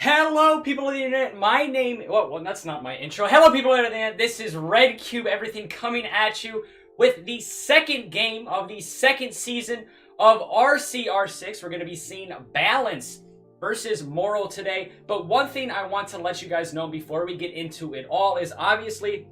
Hello, people of the internet. My name... Well, that's not my intro. Hello, people of the internet. This is REDCUBE, everything coming at you with the second game of the second season of RCR6. We're going to be seeing balance versus moral today. But one thing I want to let you guys know before we get into it all is obviously...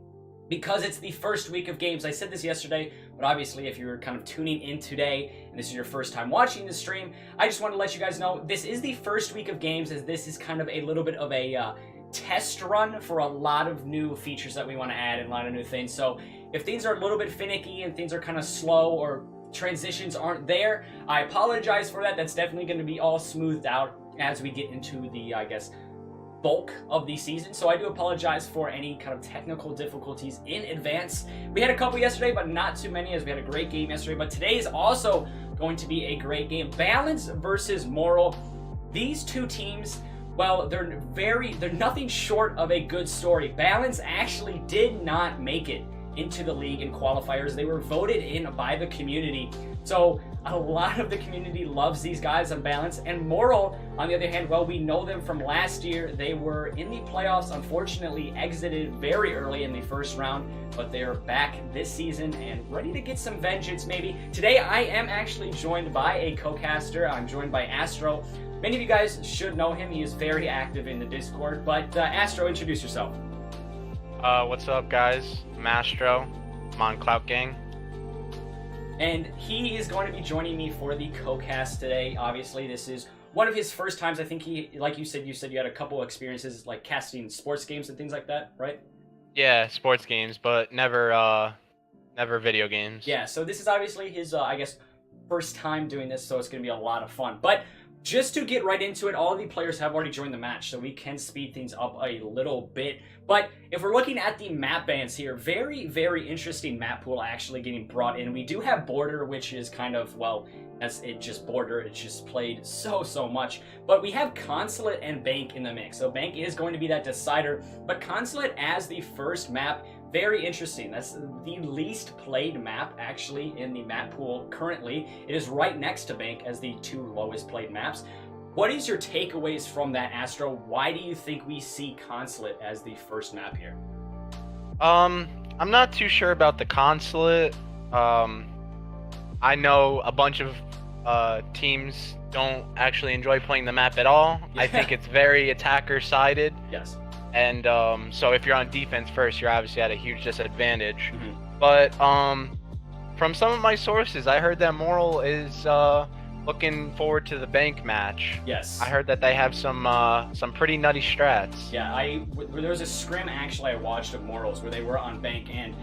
because it's the first week of games. I said this yesterday, but obviously if you're kind of tuning in today and this is your first time watching the stream, I just want to let you guys know this is the first week of games, as this is kind of a little bit of a test run for a lot of new features that we want to add and a lot of new things. So if things are a little bit finicky and things are kind of slow or transitions aren't there, I apologize for that. That's definitely going to be all smoothed out as we get into the, I guess, bulk of the season, so I do apologize for any kind of technical difficulties in advance. We had a couple yesterday, but not too many, as we had a great game yesterday. But today is also going to be a great game. Balance versus moral. These two teams, well, they're nothing short of a good story. Balance actually did not make it into the league in qualifiers. They were voted in by the community. So a lot of the community loves these guys on Balance. And Moral, on the other hand, well, we know them from last year. They were in the playoffs, unfortunately exited very early in the first round, but they're back this season and ready to get some vengeance maybe. Today I am actually joined by a co-caster. I'm joined by Astro. Many of you guys should know him. He is very active in the Discord. But Astro, introduce yourself. What's up, guys? I'm Astro. I'm on Clout Gang. And he is going to be joining me for the co-cast today. Obviously, this is one of his first times. I think he, like you said you had a couple experiences like casting sports games and things like that, right? Yeah, sports games, but never video games. Yeah, so this is obviously his, I guess, first time doing this, so it's going to be a lot of fun. But just to get right into it, all of the players have already joined the match, so we can speed things up a little bit. But if we're looking at the map bans here, very, very interesting map pool actually getting brought in. We do have Border, which is kind of, well, that's it, just Border. It's just played so much. But we have Consulate and Bank in the mix. So Bank is going to be that decider, but Consulate as the first map, very interesting. That's the least played map actually in the map pool currently. It is right next to Bank as the two lowest played maps. What is your takeaways from that, Astro? Why do you think we see Consulate as the first map here? I'm not too sure about the Consulate. I know a bunch of teams don't actually enjoy playing the map at all. Yeah. I think it's very attacker-sided. Yes. And so if you're on defense first, you're obviously at a huge disadvantage. Mm-hmm. But from some of my sources, I heard that Moral is looking forward to the Bank match. Yes. I heard that they have some pretty nutty strats. Yeah, there was a scrim actually I watched of Morals where they were on Bank, and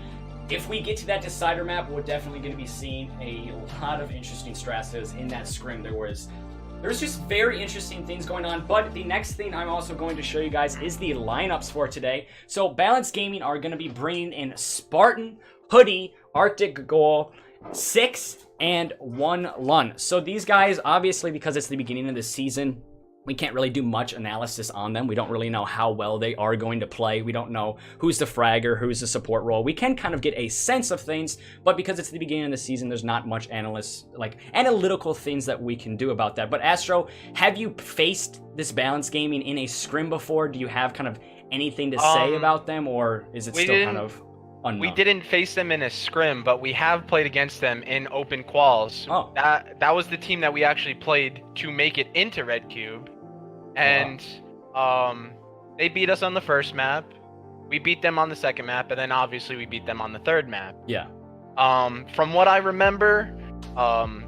if we get to that decider map, we're definitely going to be seeing a lot of interesting strats. In that scrim, there's just very interesting things going on. But the next thing I'm also going to show you guys is the lineups for today. So Balance Gaming are going to be bringing in Spartan, Hoodie, Arctic Goal, 6, and 1 Lun. So these guys, obviously, because it's the beginning of the season, we can't really do much analysis on them. We don't really know how well they are going to play. We don't know who's the fragger, who's the support role. We can kind of get a sense of things, but because it's the beginning of the season, there's not much analytical things that we can do about that. But Astro, have you faced this Balance Gaming in a scrim before? Do you have kind of anything to say about them, or is it still kind of unknown? We didn't face them in a scrim, but we have played against them in open quals. Oh. That was the team that we actually played to make it into REDCUBE. And they beat us on the first map. We beat them on the second map, and then obviously we beat them on the third map. Yeah. From what I remember,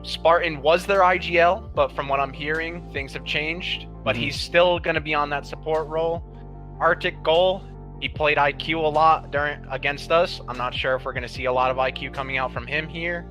Spartan was their IGL, but from what I'm hearing, things have changed. But he's still going to be on that support role. Arctic Goal, he played IQ a lot against us. I'm not sure if we're going to see a lot of IQ coming out from him here,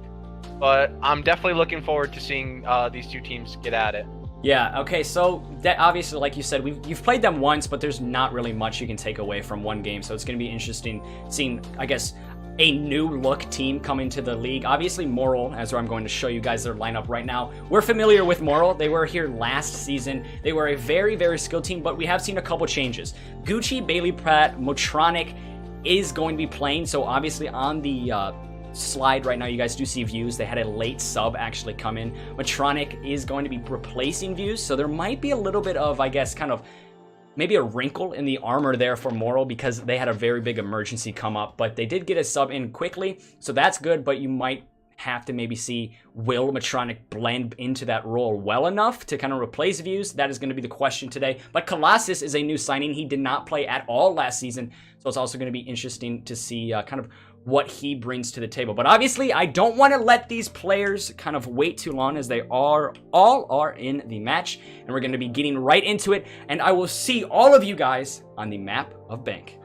but I'm definitely looking forward to seeing these two teams get at it. Yeah, okay, so that obviously, like you said, you've played them once, but there's not really much you can take away from one game, so it's going to be interesting seeing, I guess, a new look team come into the league. Obviously, Moral, as I'm going to show you guys their lineup right now. We're familiar with Moral. They were here last season. They were a very, very skilled team, but we have seen a couple changes. Gucci, Bailey Pratt, Motronic is going to be playing, so obviously on the slide right now you guys do see Views. They had a late sub actually come in. Motronic is going to be replacing Views, so there might be a little bit of, I guess, kind of maybe a wrinkle in the armor there for Moral because they had a very big emergency come up, but they did get a sub in quickly, so that's good, but you might have to maybe see will Motronic blend into that role well enough to kind of replace Views. That is going to be the question today. But Colossus is a new signing. He did not play at all last season, so it's also going to be interesting to see kind of what he brings to the table. But obviously, I don't want to let these players kind of wait too long as they all are in the match. And we're going to be getting right into it. And I will see all of you guys on the map of Bank.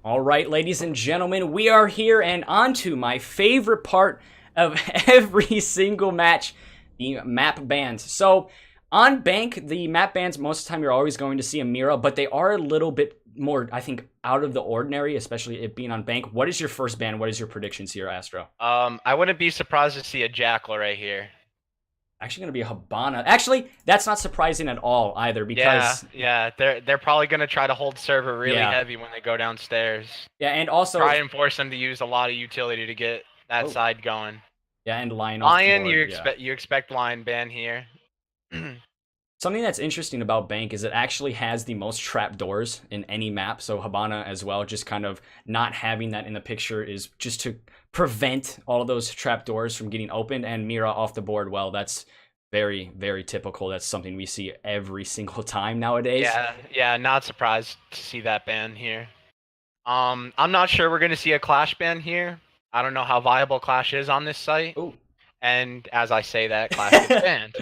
All right, ladies and gentlemen, we are here and on to my favorite part of every single match, the map bans. So on Bank, the map bans, most of the time you're always going to see a Mira, but they are a little bit more, I think, out of the ordinary, especially it being on Bank. What is your first ban? What is your predictions here, Astro? I wouldn't be surprised to see a Jackal right here. Actually going to be a Habana. Actually, that's not surprising at all either because... Yeah, they're probably going to try to hold server really heavy when they go downstairs. Yeah, and also... Try and force them to use a lot of utility to get that side going. Yeah, and Lion you expect Lion ban here. Something that's interesting about Bank is it actually has the most trapdoors in any map, so Habana as well, just kind of not having that in the picture is just to prevent all of those trapdoors from getting opened, and Mira off the board, well, that's very, very typical. That's something we see every single time nowadays. Yeah, not surprised to see that ban here. I'm not sure we're going to see a Clash ban here. I don't know how viable Clash is on this site. Ooh. And as I say that, Clash gets banned.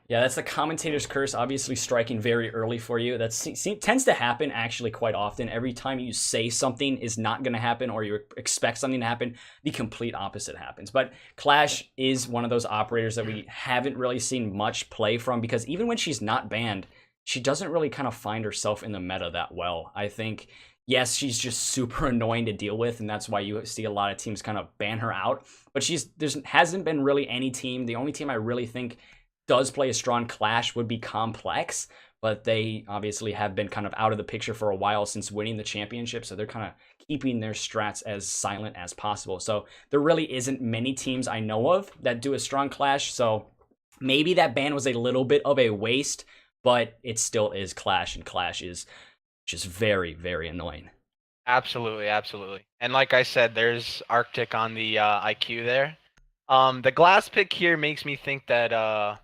Yeah, that's the commentator's curse, obviously striking very early for you. That tends to happen actually quite often. Every time you say something is not going to happen or you expect something to happen, the complete opposite happens. But Clash is one of those operators that we haven't really seen much play from because even when she's not banned, she doesn't really kind of find herself in the meta that well. I think, yes, she's just super annoying to deal with, and that's why you see a lot of teams kind of ban her out. But there hasn't been really any team. The only team I really think does play a strong Clash would be Complex, but they obviously have been kind of out of the picture for a while since winning the championship, so they're kind of keeping their strats as silent as possible. So there really isn't many teams I know of that do a strong Clash, so maybe that ban was a little bit of a waste, but it still is Clash, and Clash is just very, very annoying. Absolutely. And like I said, there's Arctic on the IQ there. The glass pick here makes me think that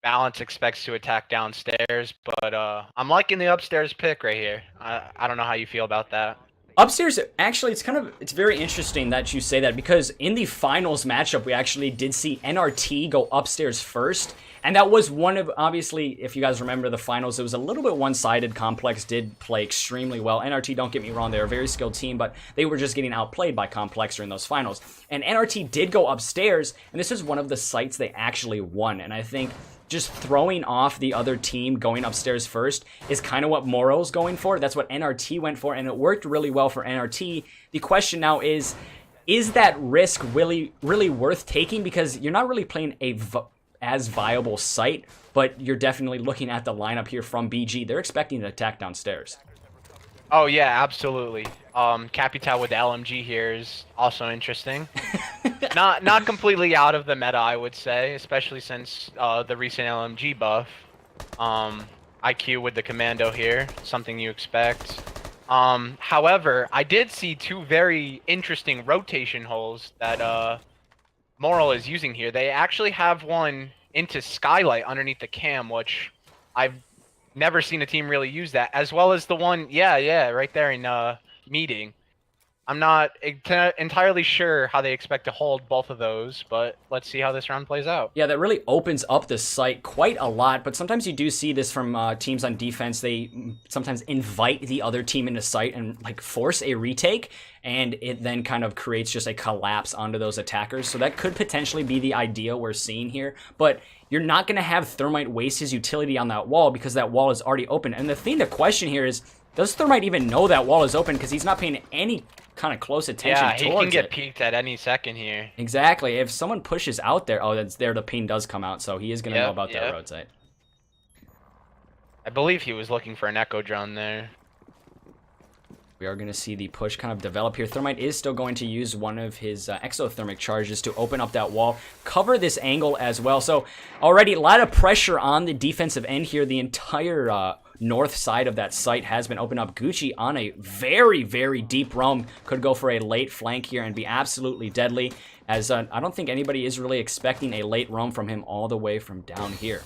Balance expects to attack downstairs, but I'm liking the upstairs pick right here. I don't know how you feel about that. Upstairs, actually, it's very interesting that you say that because in the finals matchup, we actually did see NRT go upstairs first. And that was one of, obviously, if you guys remember the finals, it was a little bit one-sided. Complex did play extremely well. NRT, don't get me wrong, they're a very skilled team, but they were just getting outplayed by Complex during those finals. And NRT did go upstairs, and this is one of the sites they actually won. And I think just throwing off the other team going upstairs first is kind of what Moral's going for. That's what NRT went for, and it worked really well for NRT. The question now is that risk really worth taking? Because you're not really playing as viable site, but you're definitely looking at the lineup here from BG. They're expecting an attack downstairs. Oh yeah, absolutely. Capital with the LMG here is also interesting. not completely out of the meta, I would say, especially since the recent LMG buff. IQ with the commando here, something you expect. However, I did see two very interesting rotation holes that Moral is using here. They actually have one into Skylight underneath the cam, which I've never seen a team really use that, as well as the one, right there in Meeting. I'm not entirely sure how they expect to hold both of those, but let's see how this round plays out. Yeah, that really opens up the site quite a lot, but sometimes you do see this from teams on defense. They sometimes invite the other team into site and like force a retake, and it then kind of creates just a collapse onto those attackers. So that could potentially be the idea we're seeing here, but you're not going to have Thermite waste his utility on that wall because that wall is already open. And the thing to question here is, does Thermite even know that wall is open? Because he's not paying any kind of close attention towards it. Yeah, he can get peeked at any second here. Exactly. If someone pushes out there, oh, that's there. The ping does come out, so he is going to know about that road site. I believe he was looking for an echo drone there. We are going to see the push kind of develop here. Thermite is still going to use one of his exothermic charges to open up that wall, cover this angle as well. So already a lot of pressure on the defensive end here. The entire north side of that site has been opened up. Gucci on a very, very deep roam could go for a late flank here and be absolutely deadly, as I don't think anybody is really expecting a late roam from him all the way from down here.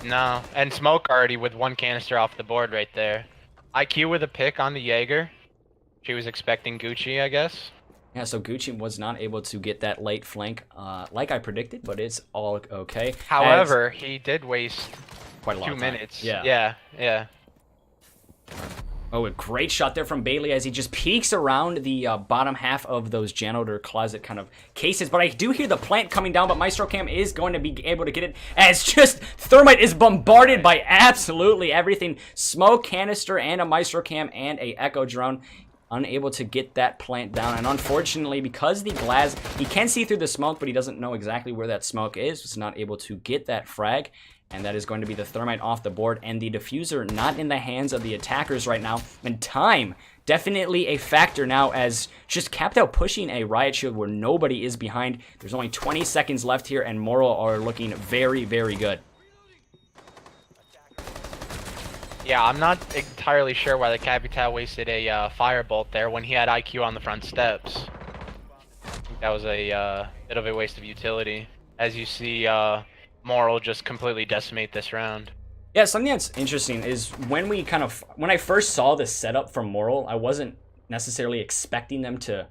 No, and Smoke already with one canister off the board right there. IQ with a pick on the Jaeger. She was expecting Gucci, I guess. Yeah, so Gucci was not able to get that late flank like I predicted, but it's all okay. However, he did waste quite a lot 2 of time. minutes. Yeah. Oh, a great shot there from Bailey as he just peeks around the bottom half of those janitor closet kind of cases. But I do hear the plant coming down, but Maestro Cam is going to be able to get it as just Thermite is bombarded by absolutely everything. Smoke, canister, and a Maestro Cam and a Echo drone. Unable to get that plant down. And unfortunately, because the glass, he can see through the smoke, but he doesn't know exactly where that smoke is. He's not able to get that frag. And that is going to be the Thermite off the board, and the diffuser not in the hands of the attackers right now. And time, definitely a factor now, as just capped out pushing a riot shield where nobody is behind. There's only 20 seconds left here, and Moral are looking very, very good. Yeah, I'm not entirely sure why the Capital wasted a firebolt there when he had IQ on the front steps. I think that was a bit of a waste of utility. As you see, Moral just completely decimate this round. Yeah, something that's interesting is when I first saw the setup from Moral, I wasn't necessarily expecting them to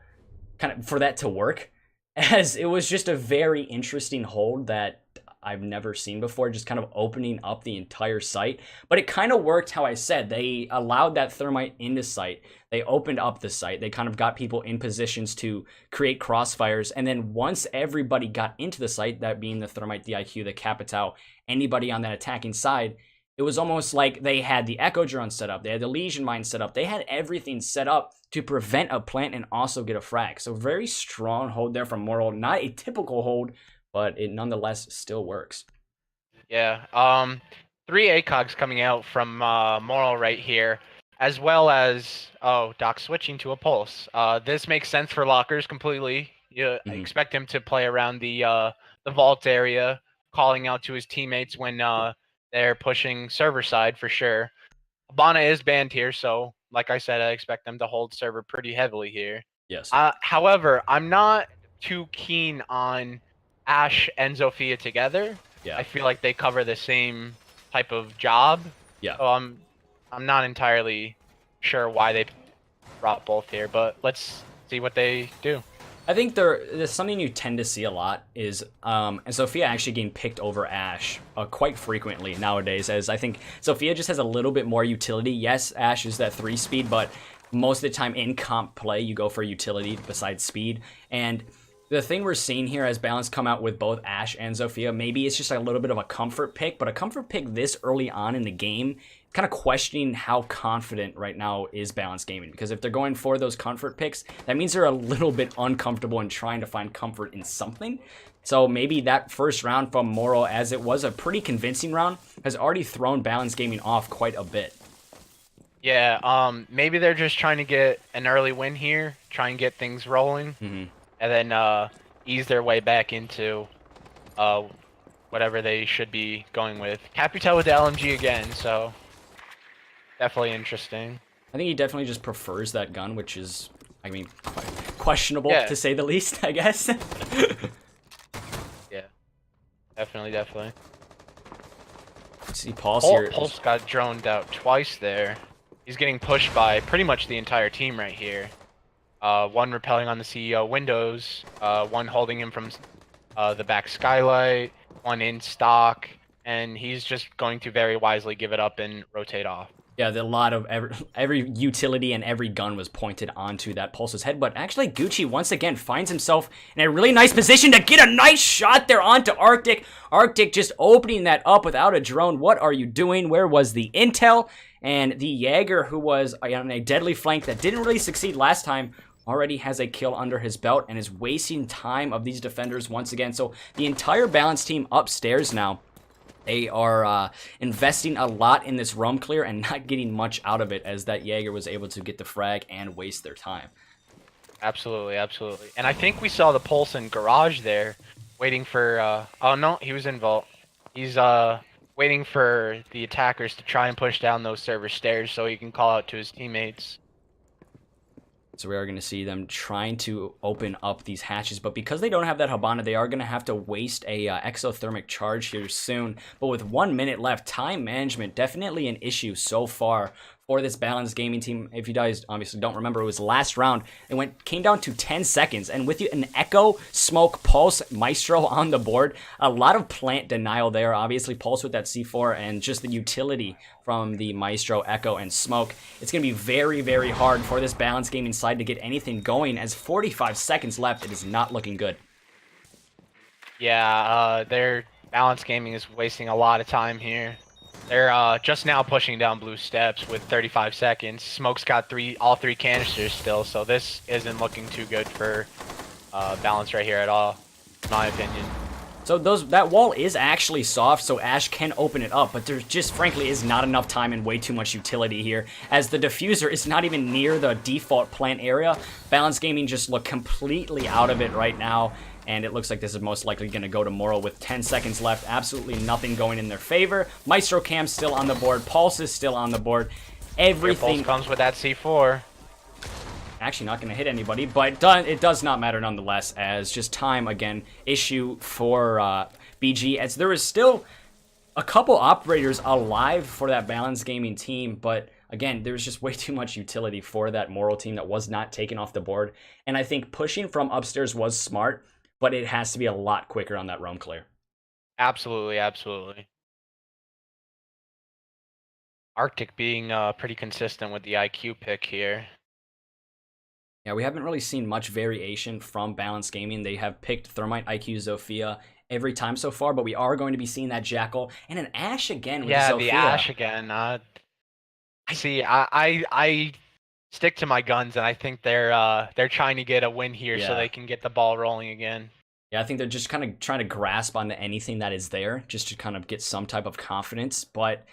for that to work, as it was just a very interesting hold that I've never seen before, just kind of opening up the entire site. But it kind of worked how I said. They allowed that Thermite into site. They opened up the site. They kind of got people in positions to create crossfires. And then once everybody got into the site, that being the Thermite, the IQ, the Capitao, anybody on that attacking side, it was almost like they had the Echo drone set up. They had the Legion Mine set up. They had everything set up to prevent a plant and also get a frag. So very strong hold there from Moral. Not a typical hold, but it nonetheless still works. Yeah, 3 ACOGs coming out from Moral right here, as well as, oh, Doc switching to a Pulse. This makes sense for Lockers completely. You expect him to play around the vault area, calling out to his teammates when they're pushing server side for sure. Abana is banned here, so like I said, I expect them to hold server pretty heavily here. Yes. However, I'm not too keen on Ash and Zofia together. Yeah. I feel like they cover the same type of job. Yeah. So I'm not entirely sure why they brought both here, but let's see what they do. I think there's something you tend to see a lot is and Zofia actually getting picked over Ash quite frequently nowadays, as I think Zofia just has a little bit more utility. Yes, Ash is that 3-speed, but most of the time in comp play, you go for utility besides speed. And the thing we're seeing here as Balance come out with both Ash and Zofia, maybe it's just a little bit of a comfort pick, but a comfort pick this early on in the game, kind of questioning how confident right now is Balance Gaming. Because if they're going for those comfort picks, that means they're a little bit uncomfortable in trying to find comfort in something. So maybe that first round from Moral, as it was a pretty convincing round, has already thrown Balance Gaming off quite a bit. Yeah, maybe they're just trying to get an early win here, try and get things rolling. And then ease their way back into whatever they should be going with. Capital with the LMG again, so definitely interesting. I think he definitely just prefers that gun, which is, I mean, quite questionable to say the least, I guess. Yeah, definitely. See Pulse here. Pulse got droned out twice there. He's getting pushed by pretty much the entire team right here. one repelling on the CEO windows, one holding him from the back skylight, one in stock, and he's just going to very wisely give it up and rotate off. Yeah, a lot of every utility and every gun was pointed onto that Pulse's head, but actually Gucci once again finds himself in a really nice position to get a nice shot there onto Arctic. Arctic just opening that up without a drone. What are you doing? Where was the intel? And the Jaeger, who was on a deadly flank that didn't really succeed last time, already has a kill under his belt and is wasting time of these defenders once again. So the entire balance team upstairs now, they are investing a lot in this roam clear and not getting much out of it, as that Jaeger was able to get the frag and waste their time. Absolutely, absolutely. And I think we saw the Pulse in garage there, waiting for... oh, no, he was in vault. He's waiting for the attackers to try and push down those server stairs so he can call out to his teammates. So we are going to see them trying to open up these hatches, but because they don't have that Habana, they are going to have to waste a exothermic charge here soon. But with 1 minute left, time management definitely an issue so far for this balanced gaming team. If you guys obviously don't remember, it was last round. It came down to 10 seconds, and with an Echo, Smoke, Pulse, Maestro on the board, a lot of plant denial there. Obviously, Pulse with that C4 and just the utility from the Maestro, Echo, and Smoke. It's going to be very, very hard for this balanced gaming side to get anything going, as 45 seconds left. It is not looking good. Yeah, their balanced gaming is wasting a lot of time here. They're just now pushing down blue steps with 35 seconds. Smoke's got all three canisters still, so this isn't looking too good for balance right here at all, in my opinion. So that wall is actually soft, so Ash can open it up, but there just frankly is not enough time and way too much utility here, as the diffuser is not even near the default plant area. Balance Gaming just look completely out of it right now, and it looks like this is most likely going to go to Moral with 10 seconds left. Absolutely nothing going in their favor. Maestro Cam's still on the board. Pulse is still on the board. Everything... Pulse comes with that C4. Actually not going to hit anybody, but it does not matter nonetheless, as just time, again, issue for BG, as there is still a couple operators alive for that Balance Gaming team, but again, there's just way too much utility for that Moral team that was not taken off the board, and I think pushing from upstairs was smart, but it has to be a lot quicker on that roam clear. Absolutely, absolutely. Arctic being pretty consistent with the IQ pick here. Yeah, we haven't really seen much variation from Balance Gaming. They have picked Thermite, IQ, Zofia every time so far, but we are going to be seeing that Jackal and an Ash again with Zofia. The Ash again. I stick to my guns, and I think they're trying to get a win here so they can get the ball rolling again. Yeah, I think they're just kind of trying to grasp onto anything that is there just to kind of get some type of confidence. But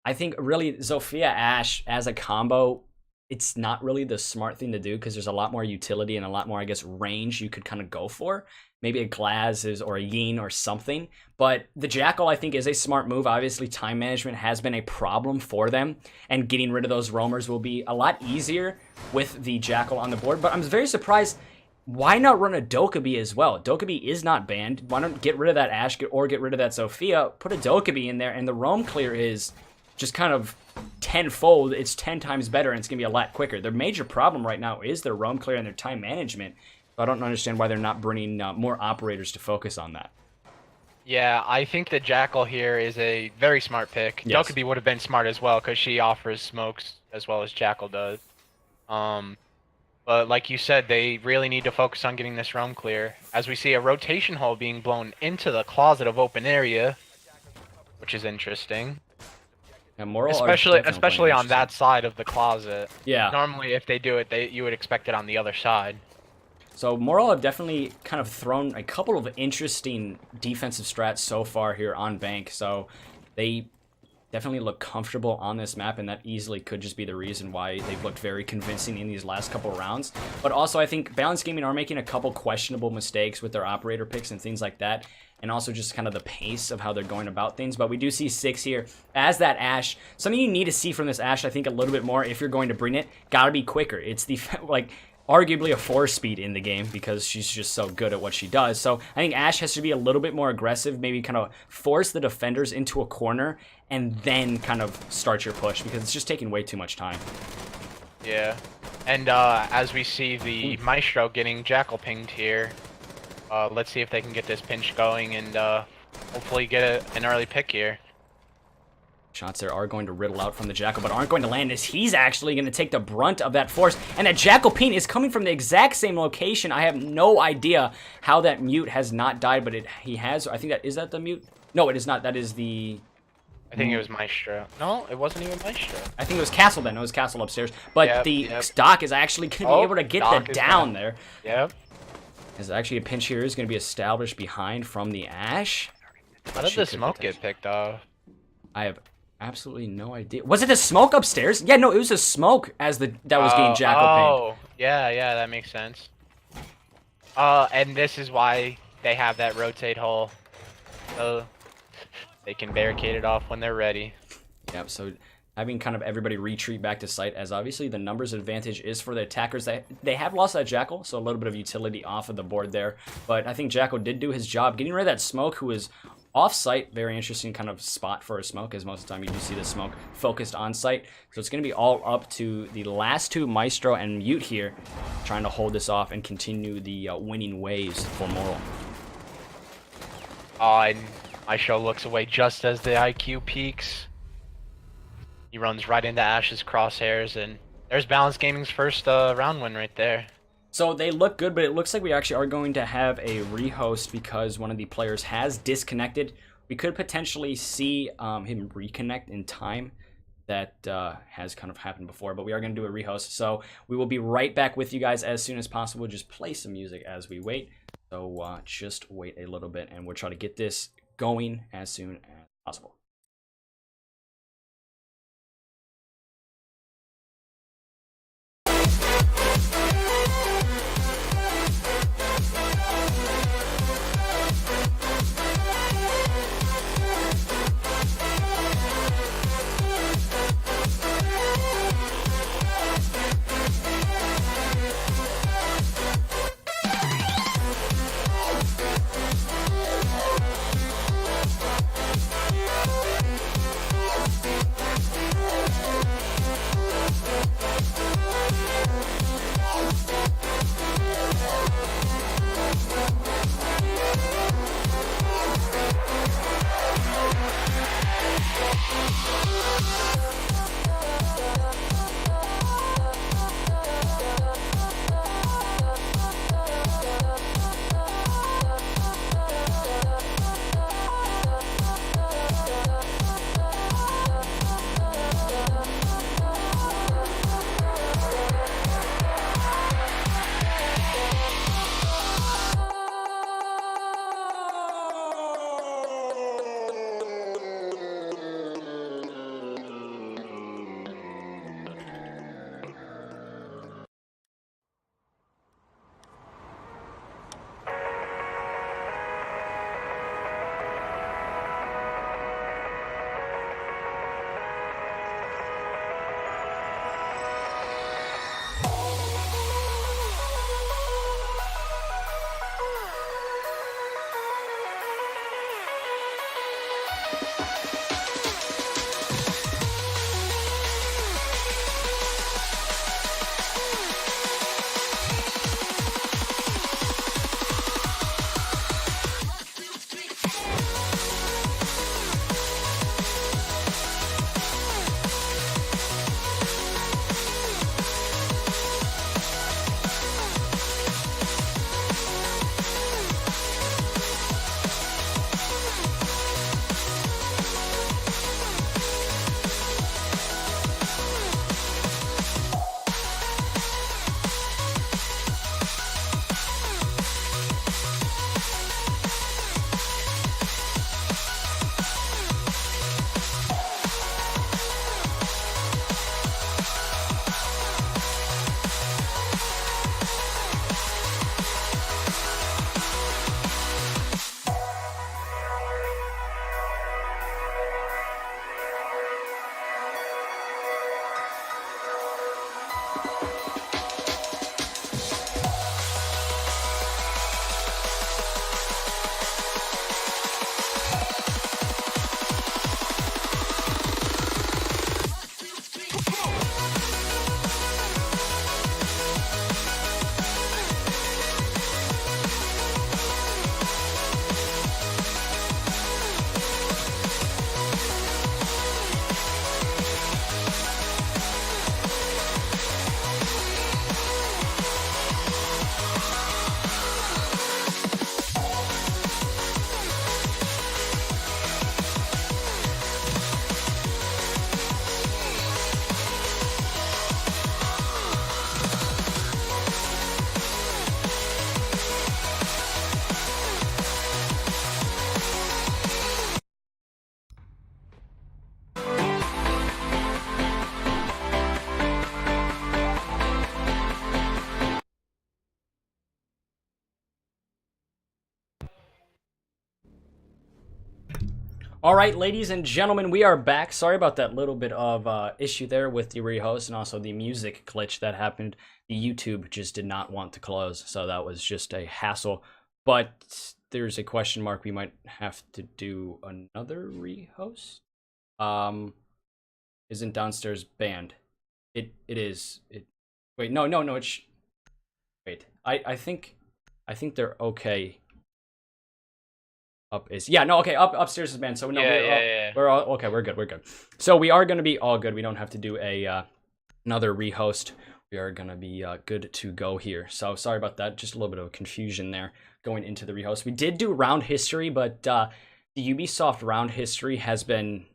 I think really Zofia Ash as a combo, it's not really the smart thing to do because there's a lot more utility and a lot more, I guess, range you could kind of go for. Maybe a Glaz or a Yin or something. But the Jackal, I think, is a smart move. Obviously, time management has been a problem for them, and getting rid of those roamers will be a lot easier with the Jackal on the board. But I'm very surprised. Why not run a Dokkaebi as well? Dokkaebi is not banned. Why not get rid of that Ash or get rid of that Zofia, put a Dokkaebi in there, and the roam clear is just kind of tenfold. It's 10 times better, and it's going to be a lot quicker. Their major problem right now is their roam clear and their time management. I don't understand why they're not bringing more operators to focus on that. Yeah, I think the Jackal here is a very smart pick. Yes. Dokkaebi would have been smart as well because she offers smokes as well as Jackal does. But like you said, they really need to focus on getting this roam clear. As we see a rotation hole being blown into the closet of open area, which is interesting. Yeah, Moral especially on that side of the closet. Yeah. Normally, if they do it, you would expect it on the other side. So Moral have definitely kind of thrown a couple of interesting defensive strats so far here on Bank. So they definitely look comfortable on this map, and that easily could just be the reason why they've looked very convincing in these last couple rounds. But also, I think Balance Gaming are making a couple questionable mistakes with their operator picks and things like that, and also just kind of the pace of how they're going about things. But we do see 6 here as that Ash. Something you need to see from this Ash, I think, a little bit more if you're going to bring it, gotta be quicker. It's the, like, arguably a 4-speed in the game because she's just so good at what she does. So I think Ash has to be a little bit more aggressive, maybe kind of force the defenders into a corner and then kind of start your push because it's just taking way too much time. Yeah. And as we see the Maestro getting Jackal pinged here, let's see if they can get this pinch going and hopefully get an early pick here. Shots there are going to riddle out from the Jackal, but aren't going to land as he's actually going to take the brunt of that force. And that Jackal ping is coming from the exact same location. I have no idea how that mute has not died, but he has. I think is that the mute? No, it is not. That is the... I think it was Maestro. No, it wasn't even Maestro. I think it was Castle then. It was Castle upstairs. But the Doc is actually going to be able to get the down there. Yep. As actually a pinch here is going to be established behind from the Ash. How did the smoke get picked up? I have absolutely no idea. Was it the smoke upstairs? Yeah, no, it was the smoke as that was getting Jackal pinged. Oh, yeah, that makes sense. And this is why they have that rotate hole. So they can barricade it off when they're ready. Yep, so having kind of everybody retreat back to site, as obviously the numbers advantage is for the attackers. They have lost that Jackal, so a little bit of utility off of the board there. But I think Jackal did do his job. Getting rid of that smoke, who is off-site, very interesting kind of spot for a smoke, as most of the time you do see the smoke focused on-site. So it's going to be all up to the last two, Maestro and Mute here, trying to hold this off and continue the winning ways for Moral. And Maestro looks away just as the IQ peaks. He runs right into Ash's crosshairs, and there's Balance Gaming's first round win right there. So they look good, but it looks like we actually are going to have a rehost because one of the players has disconnected. We could potentially see him reconnect in time. That has kind of happened before, but we are going to do a rehost. So we will be right back with you guys as soon as possible. Just play some music as we wait. So just wait a little bit, and we'll try to get this going as soon as possible. All right, ladies and gentlemen, we are back. Sorry about that little bit of issue there with the rehost and also the music glitch that happened. The YouTube just did not want to close, so that was just a hassle. But there's a question mark. We might have to do another rehost. Isn't downstairs banned? It is. Wait, no. Wait. I think they're okay. Upstairs is banned. So no, we're all okay. We're good. So we are gonna be all good. We don't have to do a another rehost. We are gonna be good to go here. So sorry about that. Just a little bit of confusion there going into the rehost. We did do round history, but the Ubisoft round history has been.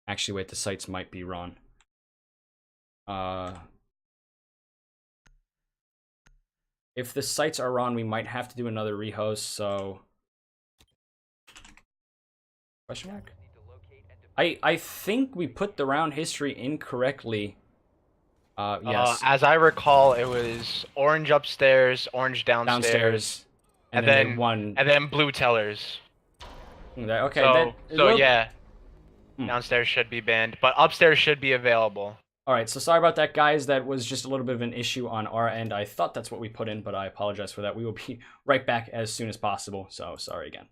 Actually, wait. The sites might be wrong. If the sites are wrong, we might have to do another rehost. So. Question mark? I think we put the round history incorrectly. Yes. As I recall, it was orange upstairs, orange downstairs, and then blue tellers. Okay. Yeah, downstairs should be banned, but upstairs should be available. All right. So sorry about that, guys. That was just a little bit of an issue on our end. I thought that's what we put in, but I apologize for that. We will be right back as soon as possible. So sorry again.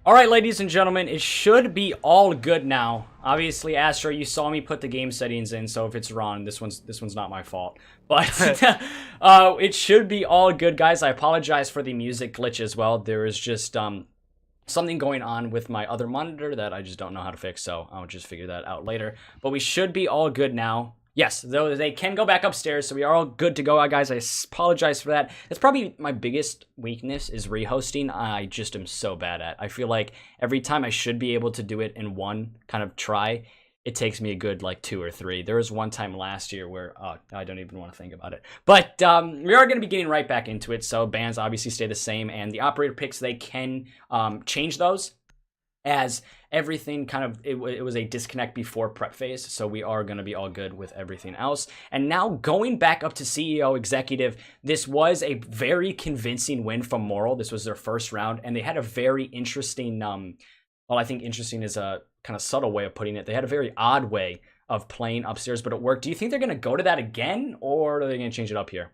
All right, ladies and gentlemen, it should be all good now. Obviously, Astro, you saw me put the game settings in, so if it's wrong, this one's not my fault. But it should be all good, guys. I apologize for the music glitch as well. There is just something going on with my other monitor that I just don't know how to fix, so I'll just figure that out later. But we should be all good now. Yes, though they can go back upstairs, so we are all good to go, guys. I apologize for that. That's probably my biggest weakness is rehosting. I just am so bad at. I feel like every time I should be able to do it in one kind of try, it takes me a good like 2 or 3. There was one time last year where I don't even want to think about it. But we are going to be getting right back into it. So bans obviously stay the same, and the operator picks, they can change those as everything kind of it was a disconnect before prep phase, so we are going to be all good with everything else. And now going back up to CEO executive, this was a very convincing win from Moral. This was their first round, and they had a very interesting well, I think interesting is a kind of subtle way of putting it. They had a very odd way of playing upstairs, but it worked. Do you think they're going to go to that again, or are they going to change it up here?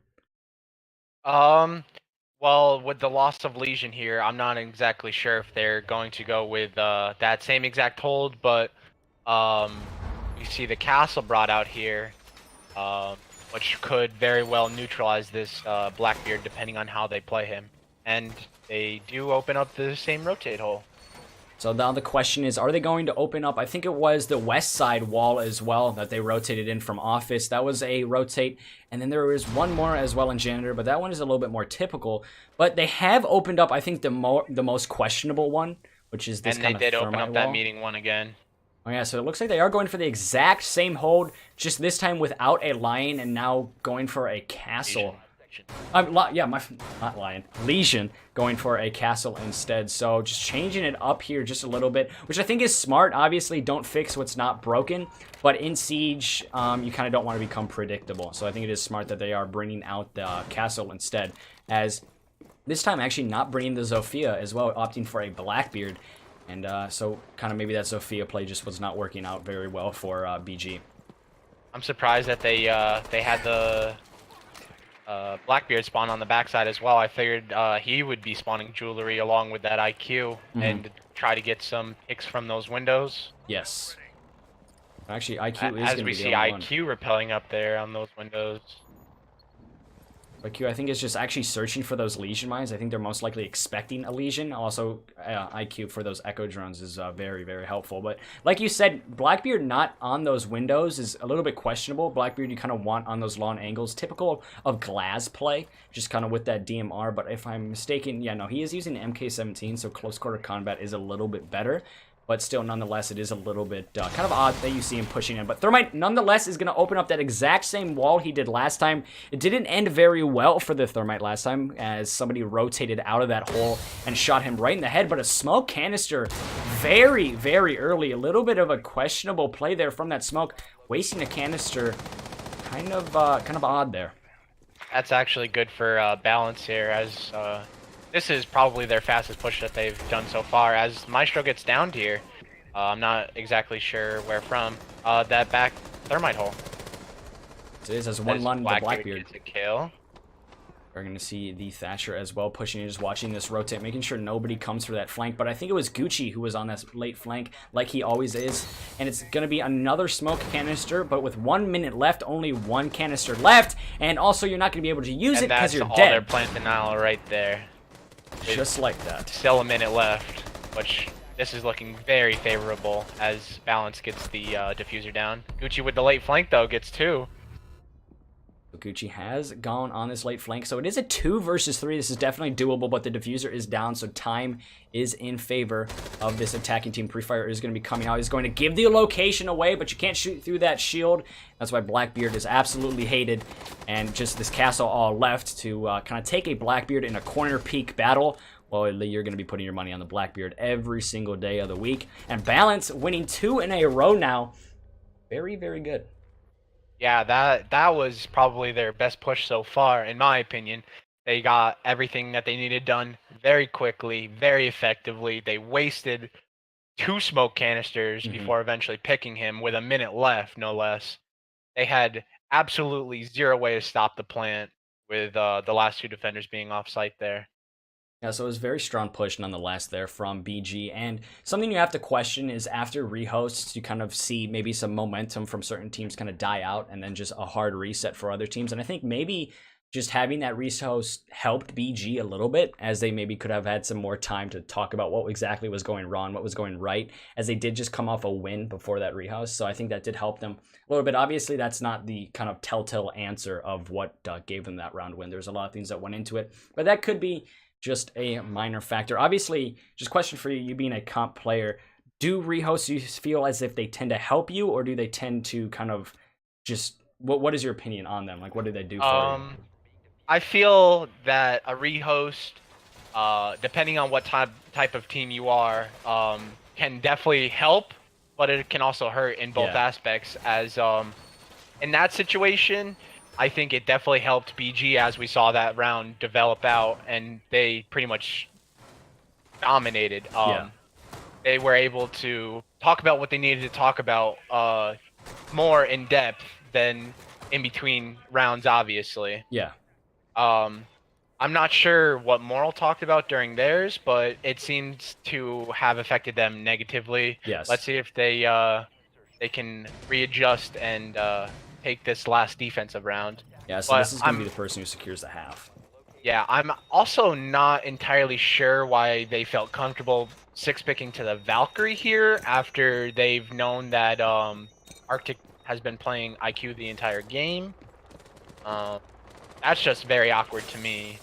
Well, with the loss of Legion here, I'm not exactly sure if they're going to go with that same exact hold, but you see the castle brought out here, which could very well neutralize this Blackbeard depending on how they play him. And they do open up the same rotate hole. So now the question is, are they going to open up? I think it was the west side wall as well that they rotated in from office. That was a rotate. And then there was one more as well in janitor, but that one is a little bit more typical. But they have opened up, I think, the most questionable one, which is this kind of thermite wall. And they did open up that meeting one again. Oh yeah, so it looks like they are going for the exact same hold, just this time without a lion, and now going for a castle. Not lion. Legion going for a castle instead. So just changing it up here just a little bit, which I think is smart. Obviously, don't fix what's not broken. But in Siege, you kind of don't want to become predictable. So I think it is smart that they are bringing out the castle instead. As this time, actually not bringing the Zofia as well, opting for a Blackbeard. And so kind of maybe that Zofia play just was not working out very well for BG. I'm surprised that they had the Blackbeard spawn on the backside as well. I figured he would be spawning jewelry along with that IQ and try to get some picks from those windows. Yes. Actually, IQ is going to be the as we see IQ repelling up there on those windows. IQ, I think, is just actually searching for those Legion mines. I think they're most likely expecting a Legion. Also, IQ for those Echo drones is very, very helpful. But like you said, Blackbeard not on those windows is a little bit questionable. Blackbeard you kind of want on those long angles, typical of Glass play, just kind of with that DMR. But if I'm mistaken, yeah, no, he is using MK17, so close quarter combat is a little bit better. But still, nonetheless, it is a little bit kind of odd that you see him pushing in. But Thermite, nonetheless, is going to open up that exact same wall he did last time. It didn't end very well for the Thermite last time, as somebody rotated out of that hole and shot him right in the head. But a smoke canister very, very early. A little bit of a questionable play there from that smoke. Wasting a canister, kind of odd there. That's actually good for balance here, as this is probably their fastest push that they've done so far. As Maestro gets downed here, I'm not exactly sure where from. That back Thermite hole. It is as one Lund the Blackbeard. Gets a kill. We're going to see the Thatcher as well pushing and just watching this rotate, making sure nobody comes for that flank. But I think it was Gucci who was on that late flank, like he always is. And it's going to be another smoke canister, but with 1 minute left, only one canister left. And also, you're not going to be able to use it because you're dead. And that's all their plant denial right there. Just like that. Still a minute left, which this is looking very favorable as Balance gets the diffuser down. Gucci with the late flank, though, gets 2. Gucci has gone on this late flank, so it is a 2 versus 3. This is definitely doable, but the diffuser is down, so time is in favor of this attacking team. Prefire is going to be coming out. He's going to give the location away, but you can't shoot through that shield. That's why Blackbeard is absolutely hated, and just this castle all left to kind of take a Blackbeard in a corner peak battle. Well, you're going to be putting your money on the Blackbeard every single day of the week. And Balance winning 2 in a row now. Very, very good. Yeah, that was probably their best push so far, in my opinion. They got everything that they needed done very quickly, very effectively. They wasted 2 smoke canisters before eventually picking him with a minute left, no less. They had absolutely zero way to stop the plant with the last 2 defenders being off site there. Yeah, so it was a very strong push nonetheless there from BG. And something you have to question is after rehosts, you kind of see maybe some momentum from certain teams kind of die out and then just a hard reset for other teams. And I think maybe just having that rehost helped BG a little bit, as they maybe could have had some more time to talk about what exactly was going wrong, what was going right, as they did just come off a win before that rehost. So I think that did help them a little bit. Obviously, that's not the kind of telltale answer of what gave them that round win. There's a lot of things that went into it, but that could be just a minor factor. Obviously, just question for you, you being a comp player, do rehosts you feel as if they tend to help you, or do they tend to kind of just, what is your opinion on them? Like, what do they do for you? I feel that a rehost, depending on what type of team you are, can definitely help, but it can also hurt in both aspects. As in that situation, I think it definitely helped BG, as we saw that round develop out, and they pretty much dominated. They were able to talk about what they needed to talk about more in depth than in between rounds, obviously. Yeah. I'm not sure what Moral talked about during theirs, but it seems to have affected them negatively. Yes. Let's see if they can readjust and take this last defensive round. Yeah, so this is going to be the person who secures the half. Yeah, I'm also not entirely sure why they felt comfortable six-picking to the Valkyrie here after they've known that Arctic has been playing IQ the entire game. That's just very awkward to me.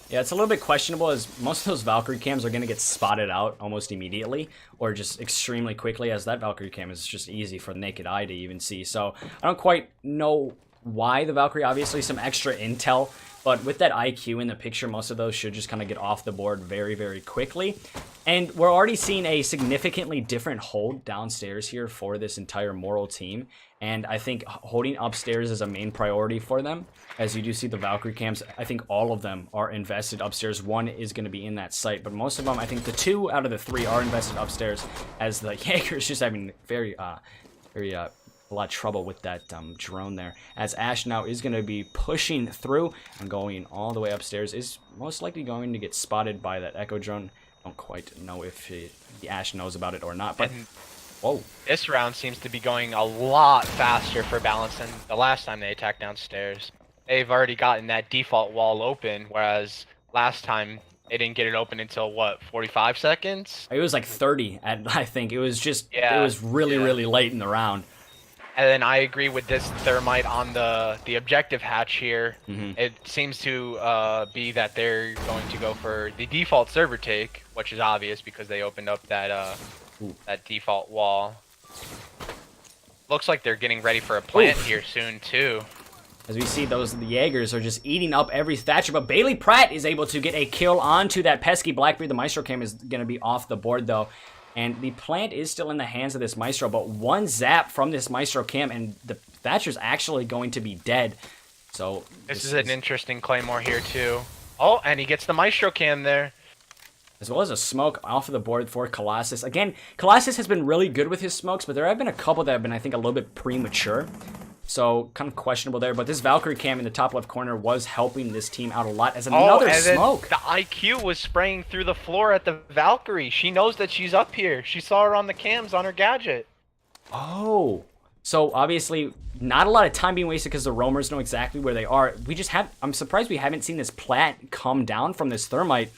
Yeah, it's a little bit questionable, as most of those Valkyrie cams are going to get spotted out almost immediately, or just extremely quickly, as that Valkyrie cam is just easy for the naked eye to even see. So I don't quite know why the Valkyrie, obviously some extra intel, but with that IQ in the picture, most of those should just kind of get off the board very, very quickly. And we're already seeing a significantly different hold downstairs here for this entire Moral team. And I think holding upstairs is a main priority for them. As you do see the Valkyrie cams, I think all of them are invested upstairs. One is going to be in that site, but most of them, I think the 2 out of the 3 are invested upstairs, as the Jaeger's just having a lot of trouble with that drone there. As Ash now is going to be pushing through and going all the way upstairs, is most likely going to get spotted by that Echo drone. Don't quite know if the Ash knows about it or not, but whoa. This round seems to be going a lot faster for Balance than the last time they attacked downstairs. They've already gotten that default wall open, whereas last time they didn't get it open until, what, 45 seconds? It was like 30, I think. It was just, it was really, really late in the round. And then I agree with this thermite on the objective hatch here. It seems to be that they're going to go for the default server take, which is obvious because they opened up that that default wall. Looks like they're getting ready for a plant here soon too. As we see, the Jaegers are just eating up every Thatcher, but Bailey Pratt is able to get a kill onto that pesky Blackbeard. The Maestro cam is going to be off the board though. And the plant is still in the hands of this Maestro, but one zap from this Maestro cam, and the Thatcher's actually going to be dead. So this is an interesting Claymore here too. Oh, and he gets the Maestro cam there. As well as a smoke off of the board for Colossus. Again, Colossus has been really good with his smokes, but there have been a couple that have been, I think, a little bit premature. So kind of questionable there. But this Valkyrie cam in the top left corner was helping this team out a lot as another smoke. The IQ was spraying through the floor at the Valkyrie. She knows that she's up here. She saw her on the cams on her gadget. Oh. So obviously not a lot of time being wasted because the roamers know exactly where they are. I'm surprised we haven't seen this plant come down from this thermite.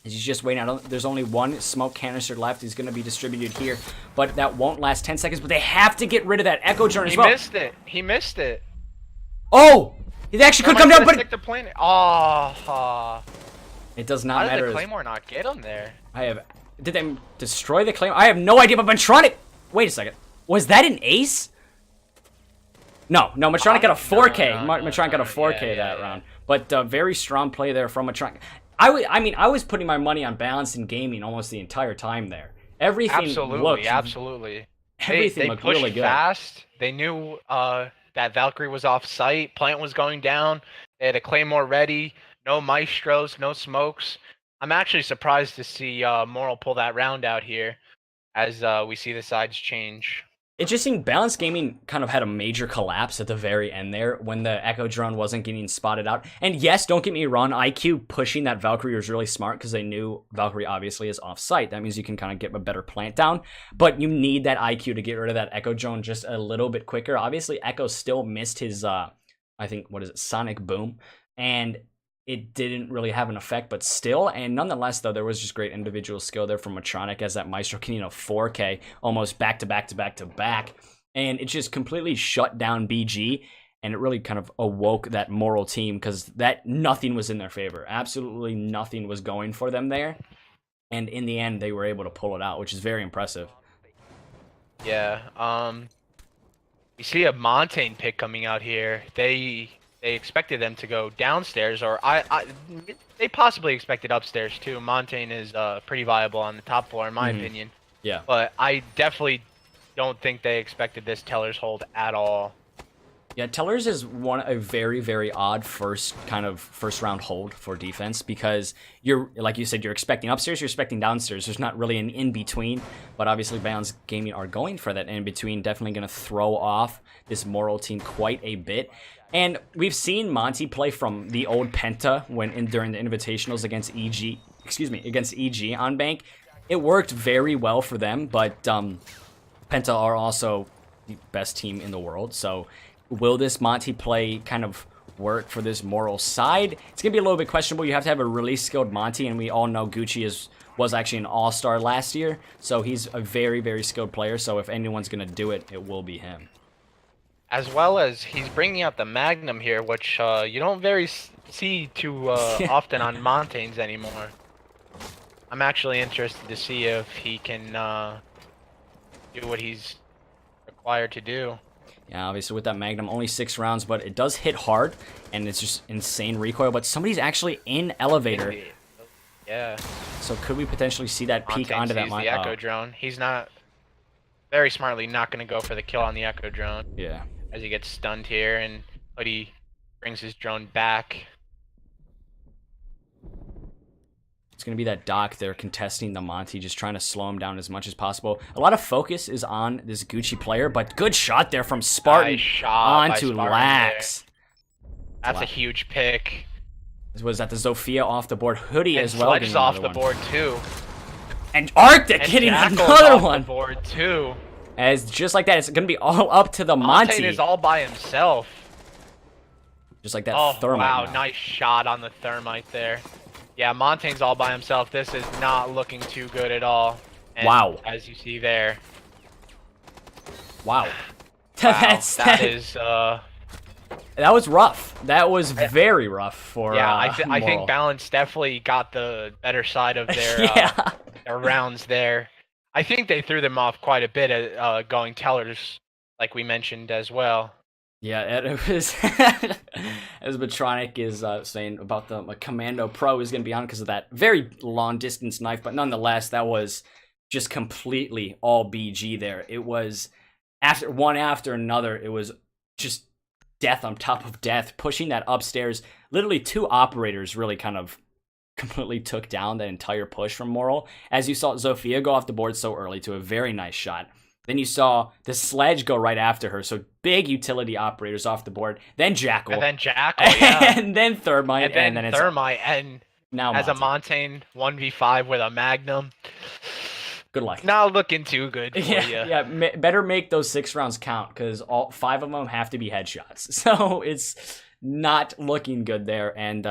He's just waiting out. There's only one smoke canister left. He's going to be distributed here, but that won't last 10 seconds. But they have to get rid of that Echo drone as well. He missed it. He missed it. Oh! It actually could come down, but it does not matter. How did the Claymore not get him there? Did they destroy the Claymore? I have no idea, but Matronic... Wait a second. Was that an ace? No, Matronic got a 4K. Matronic got a 4K that round. But very strong play there from Matronic. I was putting my money on Balance in Gaming almost the entire time there. Everything looked really good. Fast. They knew that Valkyrie was off site. Plant was going down. They had a Claymore ready. No Maestros, no smokes. I'm actually surprised to see Moral pull that round out here as we see the sides change. It just seemed Balance Gaming kind of had a major collapse at the very end there when the Echo drone wasn't getting spotted out. And yes, don't get me wrong, IQ pushing that Valkyrie was really smart because they knew Valkyrie obviously is off-site. That means you can kind of get a better plant down, but you need that IQ to get rid of that Echo drone just a little bit quicker. Obviously, Echo still missed his, I think, what is it, Sonic Boom. and it didn't really have an effect, but still, and nonetheless, though, there was just great individual skill there from Matronic as that Maestro can, 4K almost back to back to back to back, and it just completely shut down BG, and it really kind of awoke that Moral team because that nothing was in their favor. Absolutely nothing was going for them there, and in the end, they were able to pull it out, which is very impressive. Yeah. You see a Montaigne pick coming out here. They expected them to go downstairs, or they possibly expected upstairs too. Montaigne is pretty viable on the top floor, in my opinion. Yeah. But I definitely don't think they expected this Teller's hold at all. Yeah, Tellers is a very, very odd first round hold for defense because you're, like you said, you're expecting upstairs, you're expecting downstairs. There's not really an in-between, but obviously Balance Gaming are going for that in-between, definitely going to throw off this Moral team quite a bit. And we've seen Monty play from the old Penta during the Invitationals against EG on Bank. It worked very well for them, but Penta are also the best team in the world, so will this Monty play kind of work for this Moral side? It's going to be a little bit questionable. You have to have a really skilled Monty, and we all know Gucci was actually an all-star last year, so he's a very, very skilled player, so if anyone's going to do it, it will be him. As well as he's bringing out the Magnum here, which you don't see too often on Montaignes anymore. I'm actually interested to see if he can do what he's required to do. Yeah, obviously with that Magnum, only 6 rounds, but it does hit hard, and it's just insane recoil. But somebody's actually in elevator. Yeah. So could we potentially see that peek onto that? The Echo drone. He's not very smartly not going to go for the kill on the Echo drone. Yeah. As he gets stunned here, and Hoodie brings his drone back. It's going to be that Doc there contesting the Monty, just trying to slow him down as much as possible. A lot of focus is on this Gucci player, but good shot there from Spartan onto Lax. That's a huge pick. Was that the Zofia off the board? Hoodie as well. Sledge's off the board too. And Arctic getting another one. Off the board too. As just like that, it's going to be all up to the Monty. Montaigne is all by himself. Just like that thermite. Wow, now. Nice shot on the thermite there. Yeah, Montaigne's all by himself. This is not looking too good at all. And wow. As you see there. Wow. That was rough. That was very rough for yeah, I think Balance definitely got the better side of their, their rounds there. I think they threw them off quite a bit at going Tellers, like we mentioned as well. Yeah, it was as Matronic is saying about the Commando Pro is going to be on because of that very long distance knife, but nonetheless, that was just completely all BG there. It was one after another. It was just death on top of death, pushing that upstairs. Literally 2 operators really kind of completely took down that entire push from Moral. As you saw Zofia go off the board so early to a very nice shot. Then you saw the Sledge go right after her, so big utility operators off the board. Then Jackal. And then Jackal, yeah. And then Thermite. And then Thermite, and now as a Montaigne 1v5 with a Magnum. Good luck. Not looking too good for you. Yeah, better make those 6 rounds count, because all 5 of them have to be headshots. So it's not looking good there, and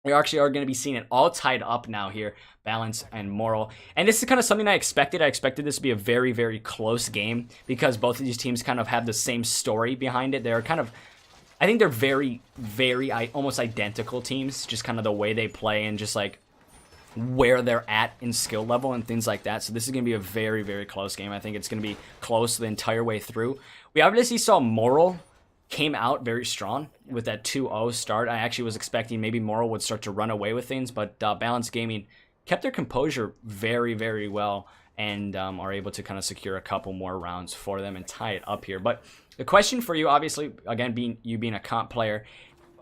we actually are going to be seeing it all tied up now here, Balance and Moral. And this is kind of something I expected. I expected this to be a very, very close game because both of these teams kind of have the same story behind it. They're kind of, I think they're very, very almost identical teams, just kind of the way they play and just like where they're at in skill level and things like that. So this is going to be a very, very close game. I think it's going to be close the entire way through. We obviously saw Moral came out very strong with that 2-0 start. I actually was expecting maybe Moral would start to run away with things, but Balance Gaming kept their composure very, very well and are able to kind of secure a couple more rounds for them and tie it up here. But the question for you, obviously, again, being a comp player,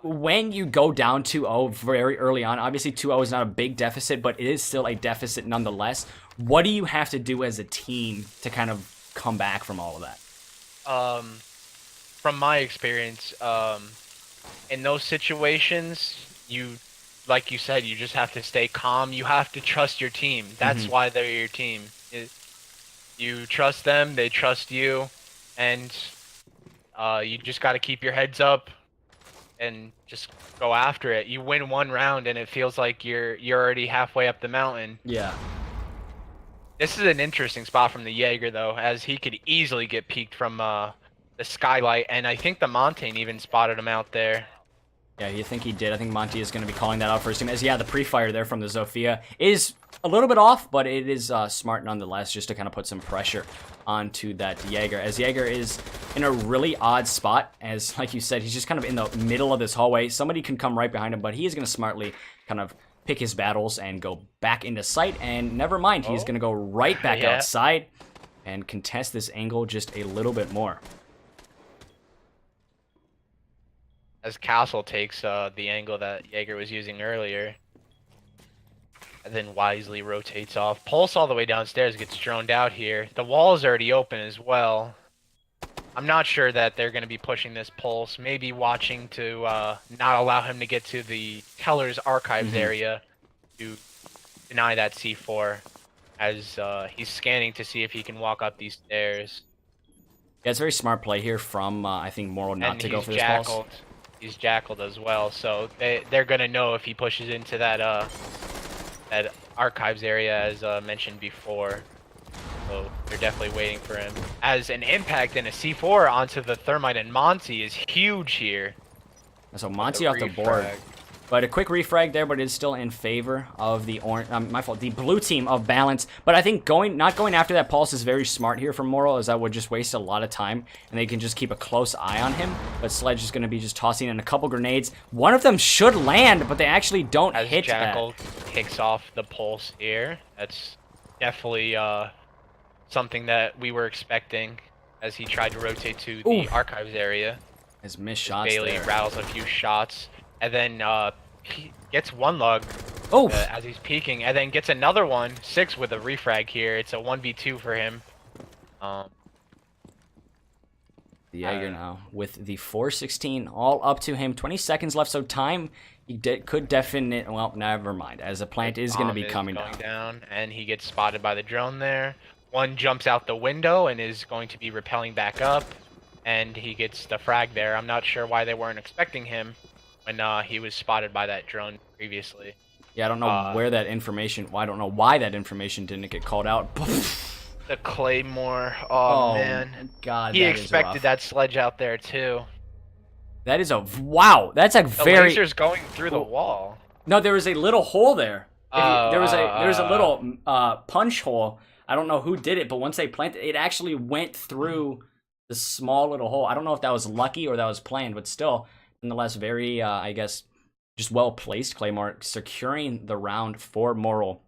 when you go down 2-0 very early on, obviously 2-0 is not a big deficit, but it is still a deficit nonetheless. What do you have to do as a team to kind of come back from all of that? From my experience, in those situations, like you said, you just have to stay calm. You have to trust your team. That's why they're your team. You trust them, they trust you, and you just got to keep your heads up and just go after it. You win one round and it feels like you're already halfway up the mountain. Yeah. This is an interesting spot from the Jaeger though, as he could easily get peeked from the skylight, and I think the Montaigne even spotted him out there. Yeah, you think he did. I think Monty is going to be calling that out for his team. As yeah, the pre-fire there from the Zofia is a little bit off, but it is smart nonetheless, just to kind of put some pressure onto that Jaeger. As Jaeger is in a really odd spot, as like you said, he's just kind of in the middle of this hallway. Somebody can come right behind him, but he is going to smartly kind of pick his battles and go back into sight. And never mind, he's going to go right back outside and contest this angle just a little bit more. As Castle takes the angle that Jaeger was using earlier. And then wisely rotates off. Pulse all the way downstairs, gets droned out here. The wall is already open as well. I'm not sure that they're going to be pushing this Pulse. Maybe watching to not allow him to get to the Teller's Archives area to deny that C4. As he's scanning to see if he can walk up these stairs. Yeah, it's a very smart play here from, I think, Moral not to go for this Pulse. He's jackaled as well, so they're gonna know if he pushes into that that archives area as mentioned before. So they're definitely waiting for him. As an impact and a C4 onto the Thermite and Monty is huge here. So Monty off the board. But a quick refrag there, but it's still in favor of the the blue team of balance. But I think not going after that Pulse is very smart here from Moral, as that would just waste a lot of time, and they can just keep a close eye on him. But Sledge is going to be just tossing in a couple grenades. One of them should land, but they actually don't hit Jackal that. Kicks off the Pulse here. That's definitely something that we were expecting as he tried to rotate to the archives area. His missed shots Bailey there. rattles a few shots, and then he gets one lug as he's peeking, and then gets another one, 6 with a refrag here. It's a 1v2 for him. The Jaeger now with the 416 all up to him. 20 seconds left, so time he could definitely. Well, never mind. As a plant is going to be coming down, and he gets spotted by the drone there. One jumps out the window and is going to be rappelling back up, and he gets the frag there. I'm not sure why they weren't expecting him when he was spotted by that drone previously. Yeah, I don't know where that information. Well, I don't know why that information didn't get called out. The Claymore. Oh man, God, he expected that Sledge out there too. That is a wow. That's a very. The laser's going through the wall. No, there was a little hole there. There was a little punch hole. I don't know who did it, but once they planted, it actually went through the small little hole. I don't know if that was lucky or that was planned, but still, nonetheless, very, I guess, just well-placed Claymore, securing the round for Moral.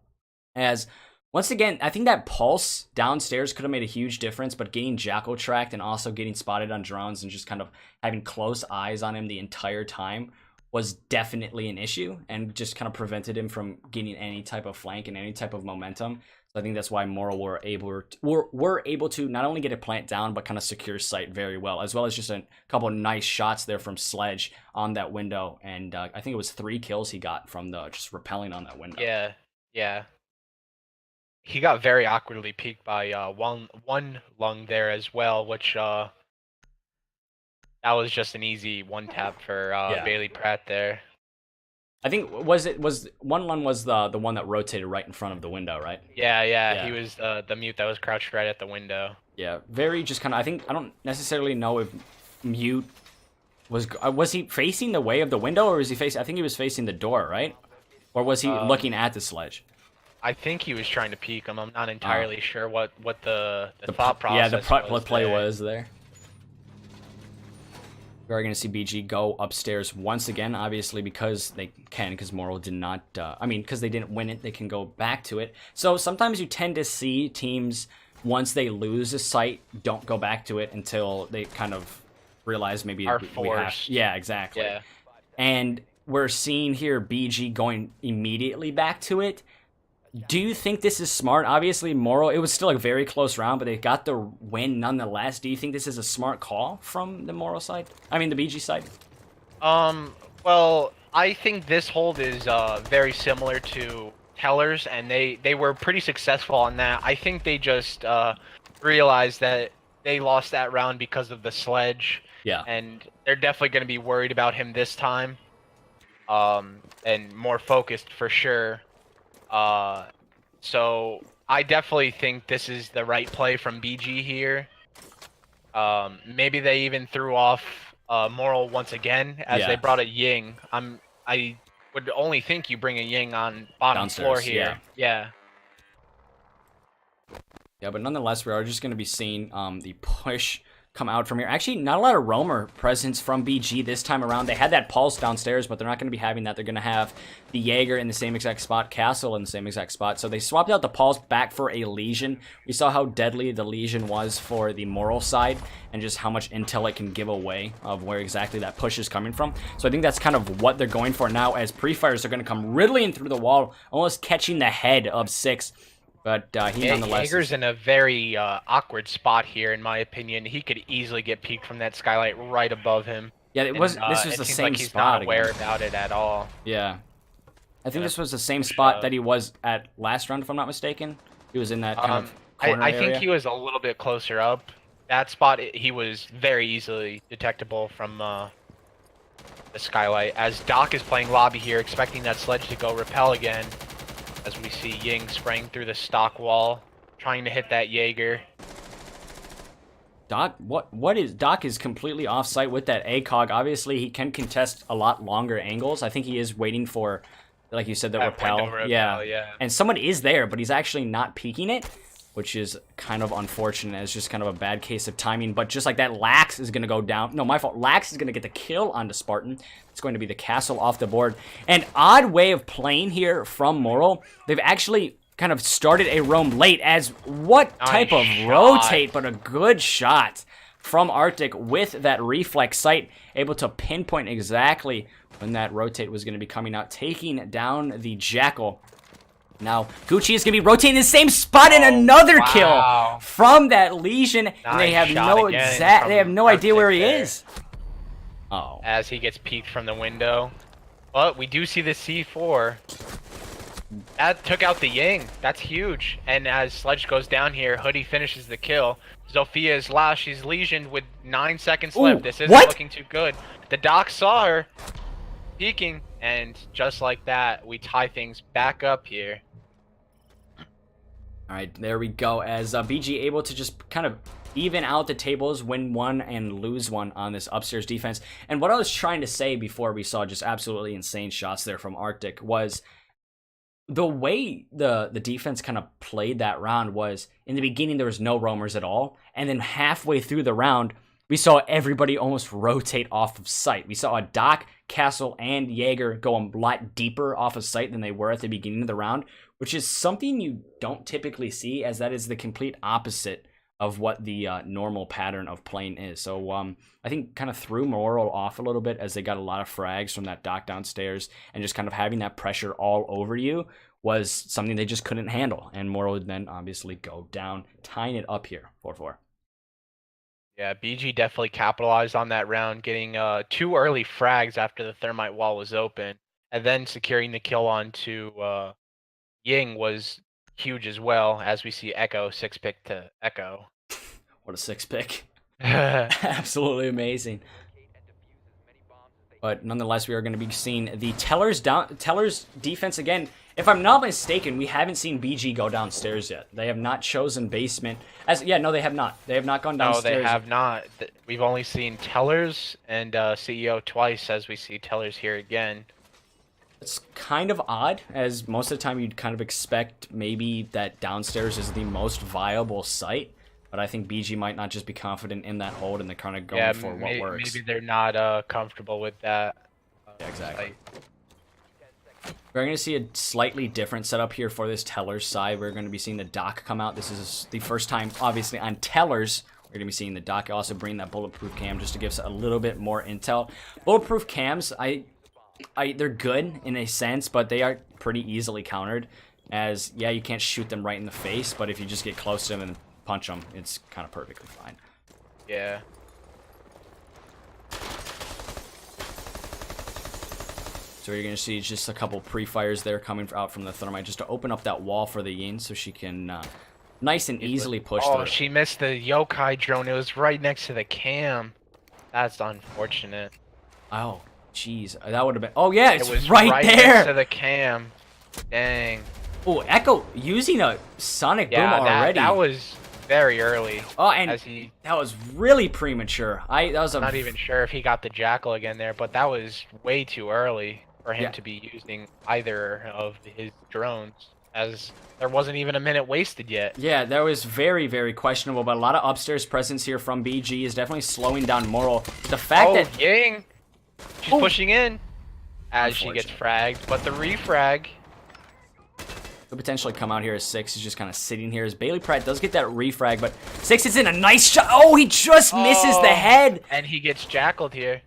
As, once again, I think that Pulse downstairs could have made a huge difference, but getting Jackal tracked and also getting spotted on drones and just kind of having close eyes on him the entire time was definitely an issue, and just kind of prevented him from getting any type of flank and any type of momentum. I think that's why Moral were able to not only get a plant down, but kind of secure sight very well, as well as just a couple of nice shots there from Sledge on that window. And I think it was 3 kills he got from the just rappelling on that window. Yeah. He got very awkwardly peeked by one lung there as well, which that was just an easy one tap for Bailey Pratt there. I think was one lung was the one that rotated right in front of the window, right? Yeah. He was the mute that was crouched right at the window. Yeah, very just kind of. I don't necessarily know if mute was he facing the way of the window, or was he facing? I think he was facing the door, right? Or was he looking at the Sledge? I think he was trying to peek him. I'm not entirely sure what the thought process. Yeah, the play was there. We are going to see BG go upstairs once again, obviously, because they can, because Moral did not, because they didn't win it, they can go back to it. So sometimes you tend to see teams, once they lose a site, don't go back to it until they kind of realize maybe we have. Yeah, exactly. Yeah. And we're seeing here BG going immediately back to it. Do you think this is smart? Obviously, Moral, it was still a very close round, but they got the win nonetheless. Do you think this is a smart call from the Moral side? I mean, the BG side? Well, I think this hold is very similar to Teller's, and they were pretty successful on that. I think they just realized that they lost that round because of the Sledge, Yeah. And they're definitely going to be worried about him this time. And more focused for sure. So I definitely think this is the right play from BG here. Maybe they even threw off Moral once again as they brought a Ying. I would only think you bring a Ying on bottom Downstairs, floor here. Yeah. Yeah, but nonetheless, we are just going to be seeing the push come out from here. Actually, not a lot of roamer presence from BG this time around. They had that pulse downstairs, but they're not going to be having that. They're going to have the Jaeger in the same exact spot, Castle in the same exact spot. So they swapped out the pulse back for a Legion. We saw how deadly the Legion was for the Moral side and just how much intel it can give away of where exactly that push is coming from. So I think that's kind of what they're going for now, as pre-fires are going to come riddling through the wall, almost catching the head of 6. But he nonetheless... Jaeger's in a very awkward spot here, in my opinion. He could easily get peeked from that skylight right above him. Yeah, this was the same like he's spot not aware about it at all. Yeah. I think this was the same spot that he was at last round, if I'm not mistaken. He was in that kind of corner I area. think he was a little bit closer up. That spot, he was very easily detectable from the skylight. As Doc is playing lobby here, expecting that sledge to go repel again. As we see Ying spraying through the stock wall, trying to hit that Jaeger. Doc, Doc is completely off-site with that ACOG. Obviously, he can contest a lot longer angles. I think he is waiting for, like you said, the repel. Yeah. And someone is there, but he's actually not peeking it, which is kind of unfortunate. It's just kind of a bad case of timing. But just like that, Lax is going to go down. No, my fault. Lax is going to get the kill onto Spartan. It's going to be the castle off the board. An odd way of playing here from Moral. They've actually kind of started a roam late as what type of rotate, but a good shot from Arctic with that reflex sight, able to pinpoint exactly when that rotate was going to be coming out, taking down the Jackal. Now, Gucci is going to be rotating the same spot in another kill from that Legion, and they have no idea where he is. Oh. As he gets peeked from the window. But we do see the C4. That took out the Ying. That's huge. And as Sledge goes down here, Hoodie finishes the kill. Zofia is last. She's Legioned with 9 seconds left. This isn't looking too good. The Doc saw her peeking, and just like that, we tie things back up here. All right, there we go. As BG able to just kind of even out the tables, win one and lose one on this upstairs defense. And what I was trying to say before we saw just absolutely insane shots there from Arctic was the way the defense kind of played that round was in the beginning there was no roamers at all. And then halfway through the round, we saw everybody almost rotate off of sight. We saw a Doc, Castle, and Jaeger go a lot deeper off of sight than they were at the beginning of the round, which is something you don't typically see, as that is the complete opposite of what the normal pattern of playing is. So I think kind of threw Moral off a little bit as they got a lot of frags from that Doc downstairs, and just kind of having that pressure all over you was something they just couldn't handle. And Moral would then obviously go down, tying it up here, 4-4. Yeah, BG definitely capitalized on that round, getting 2 early frags after the thermite wall was open, and then securing the kill onto Ying was huge as well, as we see Echo 6-pick to Echo. What a 6-pick. Absolutely amazing. But nonetheless, we are going to be seeing the Teller's defense again. If I'm not mistaken, we haven't seen BG go downstairs yet. They have not chosen basement. No, they have not. They have not gone downstairs. No, they have not. We've only seen Tellers and CEO twice, as we see Tellers here again. It's kind of odd, as most of the time you'd kind of expect maybe that downstairs is the most viable site. But I think BG might not just be confident in that hold, and they're kind of going for what works. Maybe they're not comfortable with that. Yeah, exactly. We're going to see a slightly different setup here for this Teller's side. We're going to be seeing the Doc come out. This is the first time, obviously, on Teller's. We're going to be seeing the Doc also bring that bulletproof cam just to give us a little bit more intel. Bulletproof cams, they're good in a sense, but they are pretty easily countered. As, yeah, you can't shoot them right in the face, but if you just get close to them and punch them, it's kind of perfectly fine. Yeah. So you're going to see just a couple pre-fires there coming out from the thermite just to open up that wall for the Yin so she can nice and easily push through. Oh, she missed the yokai drone. It was right next to the cam. That's unfortunate. Oh, jeez. That would have been... Oh, yeah, it's It was right there. next to the cam. Dang. Oh, Echo using a sonic boom Yeah, already. that was very early. Oh, and that was really premature. That was not even sure if he got the jackal again there, but that was way too early for him to be using either of his drones, as there wasn't even a minute wasted yet. Yeah, that was very, very questionable, but a lot of upstairs presence here from BG is definitely slowing down Moral. The fact that... Ying! She's pushing in as she gets fragged, but the refrag... Could potentially come out here as 6. He's just kind of sitting here as Bailey Pratt does get that refrag, but 6 is in a nice shot. Oh, he just misses the head. And he gets jackaled here.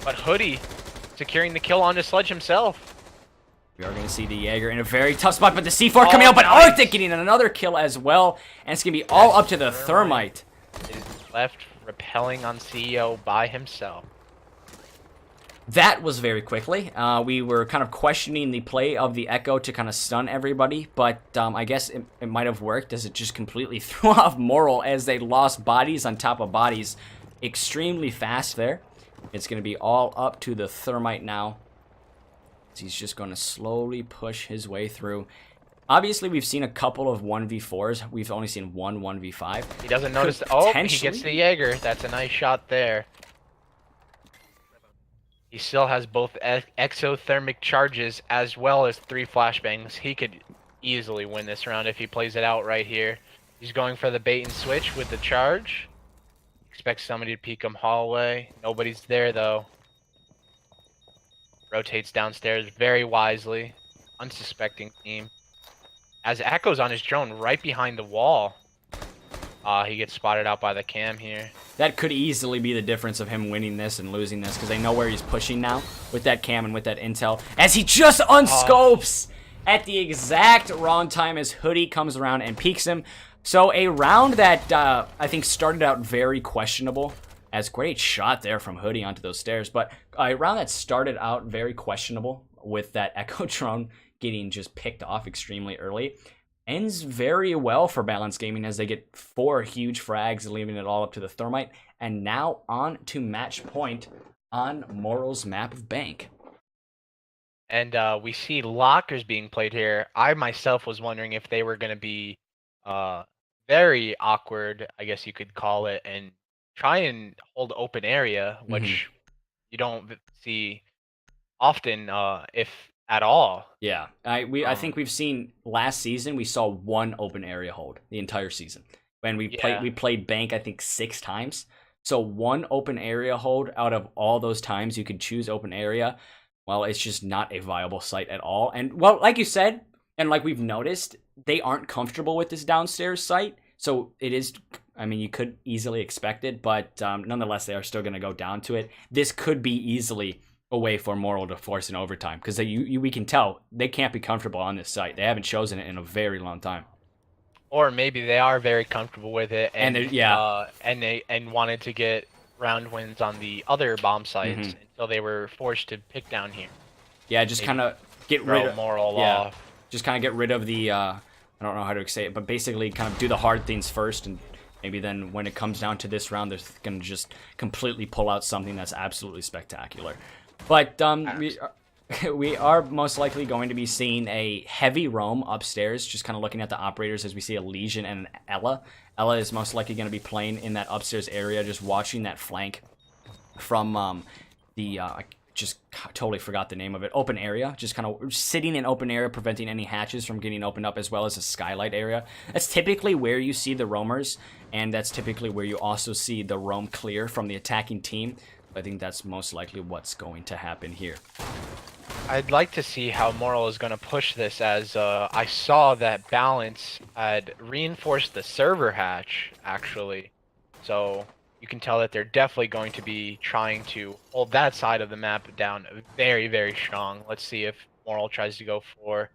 But Hoodie securing the kill onto Sludge himself. We are going to see the Jaeger in a very tough spot, but the C4 coming out, but Arctic getting another kill as well. And it's going to be all up to the Thermite. Is left repelling on CEO by himself. That was very quickly. We were kind of questioning the play of the Echo to kind of stun everybody, but I guess it might have worked as it just completely threw off Moral as they lost bodies on top of bodies extremely fast there. It's going to be all up to the Thermite now. He's just going to slowly push his way through. Obviously, we've seen a couple of 1v4s. We've only seen one 1v5. He doesn't notice. Oh, he gets the Jaeger. That's a nice shot there. He still has both exothermic charges as well as 3 flashbangs. He could easily win this round if he plays it out right here. He's going for the bait and switch with the charge. Expects somebody to peek him hallway. Nobody's there though. Rotates downstairs very wisely. Unsuspecting team. As Echo's on his drone right behind the wall. He gets spotted out by the cam here. That could easily be the difference of him winning this and losing this, because they know where he's pushing now with that cam and with that intel. As he just unscopes at the exact wrong time as Hoodie comes around and peeks him. So a round that I think started out very questionable. As great shot there from Hoodie onto those stairs. But a round that started out very questionable with that Echo drone getting just picked off extremely early. Ends very well for Balance Gaming as they get 4 huge frags, leaving it all up to the Thermite. And now on to match point on Moral's map of Bank. And we see lockers being played here. I myself was wondering if they were going to be very awkward, I guess you could call it, and try and hold open area, which you don't see often, if at all. Yeah, I think we've seen last season we saw 1 open area hold the entire season. When we played Bank I think 6 times. So 1 open area hold out of all those times you could choose open area. Well, it's just not a viable site at all. And well, like you said, and like we've noticed, they aren't comfortable with this downstairs site. So it is, I mean, you could easily expect it, but nonetheless, they are still going to go down to it. This could be easily a way for Moral to force an overtime, because we can tell they can't be comfortable on this site. They haven't chosen it in a very long time. Or maybe they are very comfortable with it, and and wanted to get round wins on the other bomb sites until they were forced to pick down here. Yeah, just kind of get rid of Moral off. Just kind of get rid of the I don't know how to say it, but basically kind of do the hard things first, and maybe then when it comes down to this round, they're going to just completely pull out something that's absolutely spectacular. But we are most likely going to be seeing a heavy roam upstairs, just kind of looking at the operators as we see a Legion and an Aoeah. Aoeah is most likely going to be playing in that upstairs area, just watching that flank from I just totally forgot the name of it. Open area, just kind of sitting in open area, preventing any hatches from getting opened up, as well as a skylight area. That's typically where you see the roamers, and that's typically where you also see the roam clear from the attacking team. I think that's most likely what's going to happen here. I'd like to see how Moral is going to push this, as I saw that Balance had reinforced the server hatch, actually. So you can tell that they're definitely going to be trying to hold that side of the map down very, very strong. Let's see if Moral tries to go for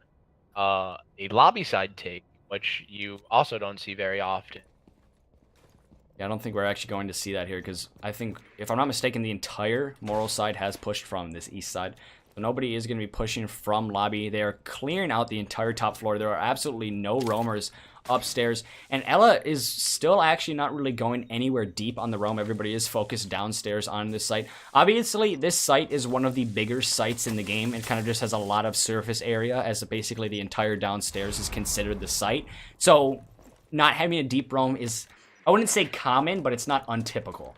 a lobby side take, which you also don't see very often. Yeah, I don't think we're actually going to see that here, because I think, if I'm not mistaken, the entire Moral side has pushed from this east side. So nobody is going to be pushing from lobby. They are clearing out the entire top floor. There are absolutely no roamers upstairs. And Aoeah is still actually not really going anywhere deep on the roam. Everybody is focused downstairs on this site. Obviously, this site is one of the bigger sites in the game. It kind of just has a lot of surface area, as basically the entire downstairs is considered the site. So not having a deep roam is, I wouldn't say common, but it's not untypical.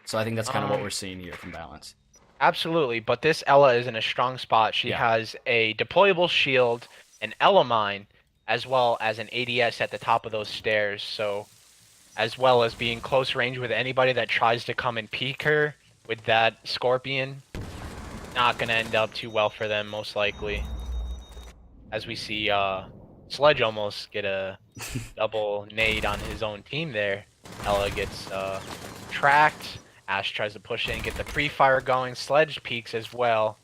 So I think that's kind of what we're seeing here from Balance. Absolutely, but this Aoeah is in a strong spot. She has a deployable shield, an Ella mine, as well as an ADS at the top of those stairs. So, as well as being close range with anybody that tries to come and peek her with that Scorpion, not gonna end up too well for them, most likely. As we see Sledge almost get a double nade on his own team there. Aoeah gets tracked. Ash tries to push in, get the pre-fire going. Sledge peeks as well.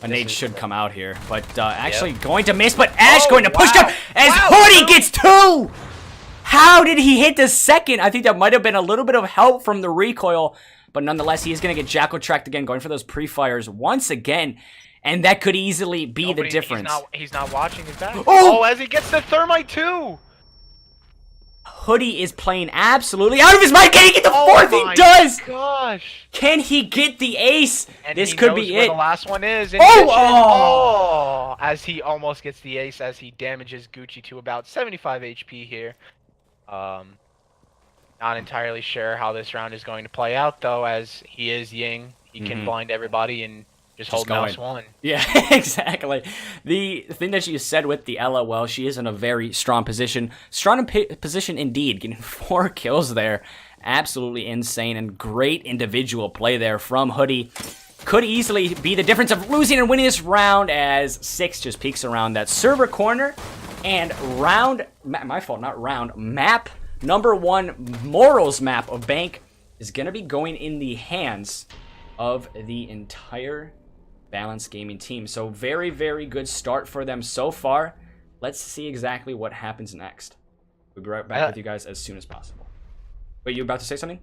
A nade should come out here, but actually going to miss, but Ash going to push down as Hoodie gets 2! How did he hit the second? I think that might have been a little bit of help from the recoil, but nonetheless, he is going to get Jackal tracked again, going for those pre-fires once again, and that could easily be the difference. He's not watching his back. Oh, as he gets the thermite too! Hoodie is playing absolutely out of his mind. Can he get the fourth? He does! Gosh! Can he get the ace? And this could be it. The last one is. As he almost gets the ace, as he damages Gucci to about 75 HP here. Not entirely sure how this round is going to play out, though, as he is Ying. He can blind everybody and just hold mouse 1. Yeah, exactly. The thing that she said with the Aoeah, well, she is in a very strong position. Strong position indeed, getting 4 kills there. Absolutely insane and great individual play there from Hoodie. Could easily be the difference of losing and winning this round, as 6 just peeks around that server corner. And round, my fault, not round, map number 1, Morals map of Bank is going to be going in the hands of the entire Balance Gaming team. So very, very good start for them so far. Let's see exactly what happens next. We'll be right back with you guys as soon as possible. Wait, you about to say something?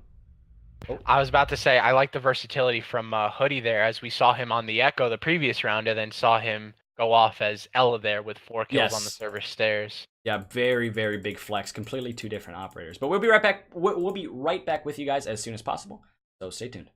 Oh. I was about to say, I like the versatility from Hoodie there, as we saw him on the Echo the previous round, and then saw him go off as Ella there with 4 kills on the server stairs. Yeah, very, very big flex. Completely 2 different operators. But we'll be right back. We'll be right back with you guys as soon as possible. So stay tuned.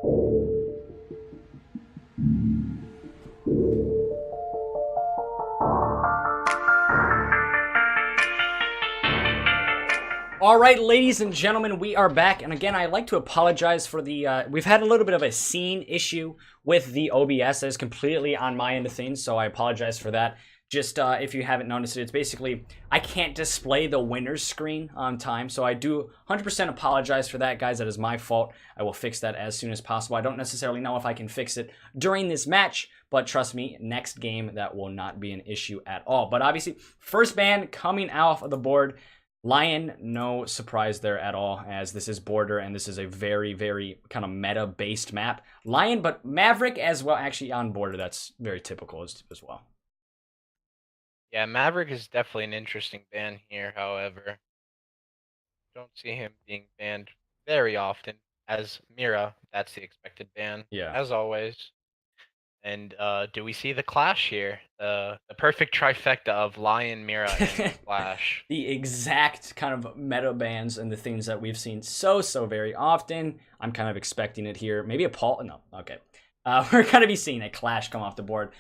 All right, ladies and gentlemen, we are back. And again, I'd like to apologize for the... we've had a little bit of a scene issue with the OBS that is completely on my end of things, so I apologize for that. Just if you haven't noticed it, it's basically I can't display the winner's screen on time, so I do 100% apologize for that, guys. That is my fault. I will fix that as soon as possible. I don't necessarily know if I can fix it during this match, but trust me, next game, that will not be an issue at all. But obviously, first ban coming off of the board... Lion, no surprise there at all, as this is Border, and this is a very, very kind of meta-based map. Lion, but Maverick as well, actually on Border, that's very typical as well. Yeah, Maverick is definitely an interesting ban here, however. Don't see him being banned very often. As Mira, that's the expected ban, as always. And do we see the clash here? The perfect trifecta of Lion, Mira, and Clash. The exact kind of meta bans and the things that we've seen so very often. I'm kind of expecting it here. Maybe a Paul. No, okay. We're going to be seeing a Clash come off the board.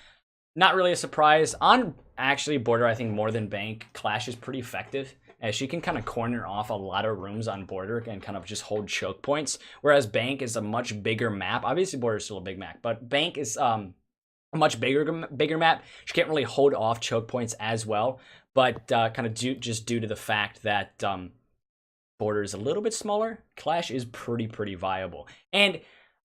Not really a surprise. On actually Border, I think more than Bank, Clash is pretty effective, as she can kind of corner off a lot of rooms on Border and kind of just hold choke points. Whereas Bank is a much bigger map. Obviously, Border is still a big map, but Bank is a much bigger map. She can't really hold off choke points as well, but kind of just due to the fact that Border is a little bit smaller, Clash is pretty viable. And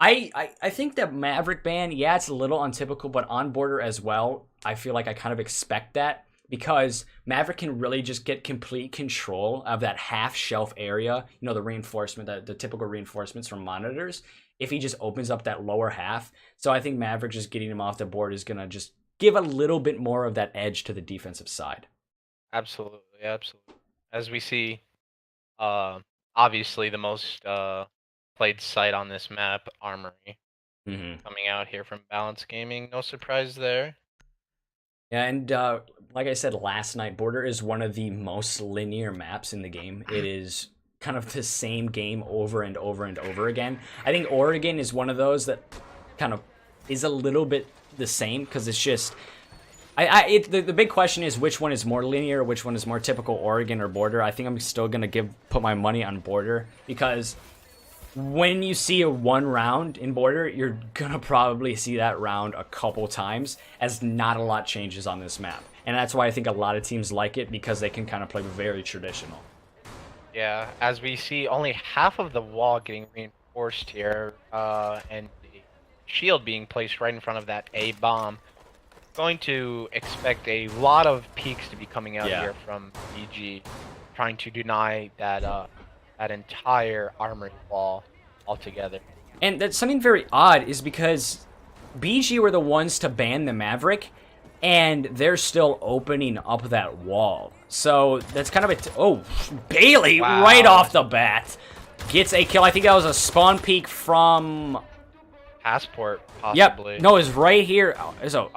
I think that Maverick ban, yeah, it's a little untypical, but on Border as well, I feel like I kind of expect that, because Maverick can really just get complete control of that half shelf area, you know, the reinforcement, the typical reinforcements from monitors, if he just opens up that lower half. So I think Maverick just getting him off the board is going to just give a little bit more of that edge to the defensive side. Absolutely. As we see, obviously the most played site on this map, Armory, coming out here from Balance Gaming. No surprise there. Yeah, and like I said last night, Border is one of the most linear maps in the game. It is kind of the same game over and over again. I think Oregon is one of those that kind of is a little bit the same, because it's just... the big question is which one is more linear, which one is more typical Oregon or Border. I think I'm still going to put my money on Border, because when you see a one round in Border, you're going to probably see that round a couple times, as not a lot changes on this map. And that's why I think a lot of teams like it, because they can kind of play very traditional. Yeah, as we see only half of the wall getting reinforced here, and the shield being placed right in front of that A bomb. Going to expect a lot of peaks to be coming out here from BG, trying to deny that that entire armory wall altogether. And that's something very odd, is because BG were the ones to ban the Maverick, and they're still opening up that wall. So that's kind of oh, Bailey right off the bat gets a kill. I think that was a spawn peek from Passport, possibly. Yep. No, it's right here. It's a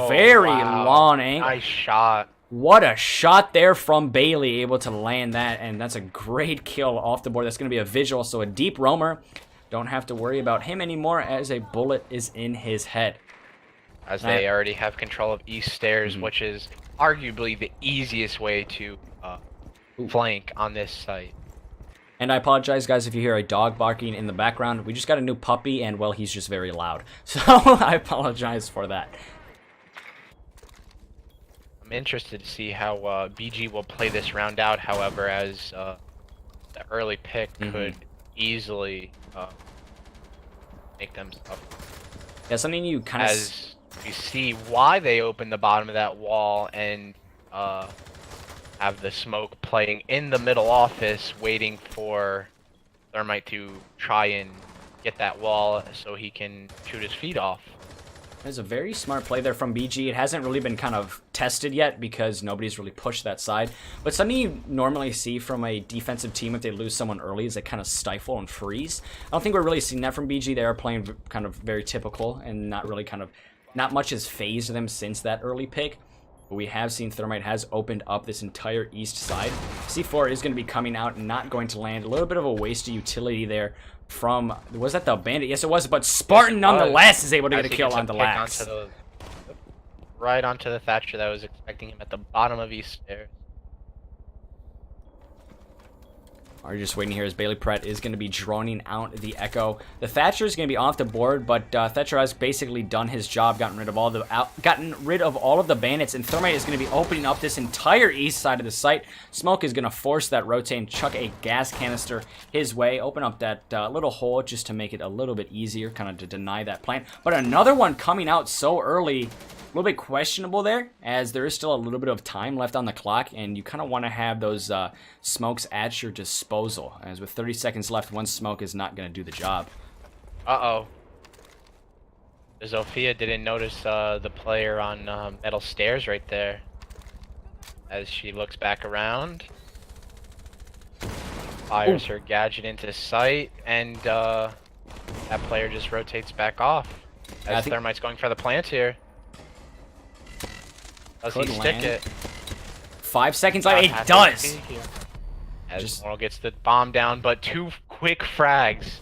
very long angle. Nice shot. What a shot there from Bailey, able to land that, and that's a great kill off the board. That's going to be a visual, so a deep roamer. Don't have to worry about him anymore, as a bullet is in his head. As they already have control of East Stairs, which is arguably the easiest way to flank on this site. And I apologize, guys, if you hear a dog barking in the background. We just got a new puppy, and, well, he's just very loud. So I apologize for that. I'm interested to see how BG will play this round out, however, as the early pick could easily make them suffer. Yeah, something you kind of... As you see why they opened the bottom of that wall and have the smoke playing in the middle office, waiting for Thermite to try and get that wall so he can shoot his feet off. There's a very smart play there from BG. It hasn't really been kind of tested yet because nobody's really pushed that side. But something you normally see from a defensive team if they lose someone early is they kind of stifle and freeze. I don't think we're really seeing that from BG. They are playing kind of very typical and not really kind of... Not much has phased them since that early pick. But we have seen Thermite has opened up this entire east side. C4 is going to be coming out and not going to land. A little bit of a waste of utility there from, was that the bandit? Yes, it was, but Spartan nonetheless is able to get a kill on the Lax. Right onto the Thatcher that was expecting him at the bottom of east stairs. Are just waiting here as Bailey Pratt is going to be droning out the Echo. The Thatcher is going to be off the board, but Thatcher has basically done his job, gotten rid of all of the bandits, and Thermite is going to be opening up this entire east side of the site. Smoke is going to force that rotate and chuck a gas canister his way, open up that little hole just to make it a little bit easier, kind of to deny that plant. But another one coming out so early. A little bit questionable there, as there is still a little bit of time left on the clock, and you kind of want to have those smokes at your disposal, as with 30 seconds left, one smoke is not going to do the job. Uh-oh. Aoeah didn't notice the player on metal stairs right there. As she looks back around. Fires her gadget into sight, and that player just rotates back off. As Thermite's going for the plant here. Does he stick it? 5 seconds left. It does. As Moral gets the bomb down, but 2 quick frags.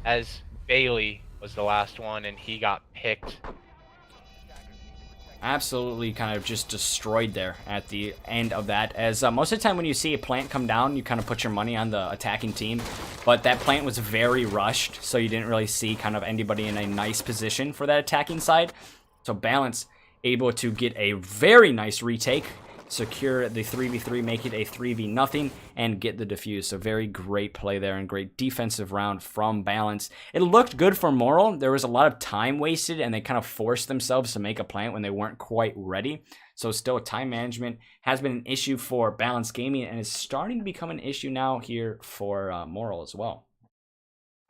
As Bailey was the last one, and he got picked. Absolutely, kind of just destroyed there at the end of that. As most of the time when you see a plant come down, you kind of put your money on the attacking team. But that plant was very rushed, so you didn't really see kind of anybody in a nice position for that attacking side. So Balance able to get a very nice retake, secure the 3v3, make it a 3v0, and get the defuse. So very great play there and great defensive round from Balance. It looked good for Moral. There was a lot of time wasted, and they kind of forced themselves to make a plant when they weren't quite ready. So still, time management has been an issue for Balance Gaming, and is starting to become an issue now here for Moral as well.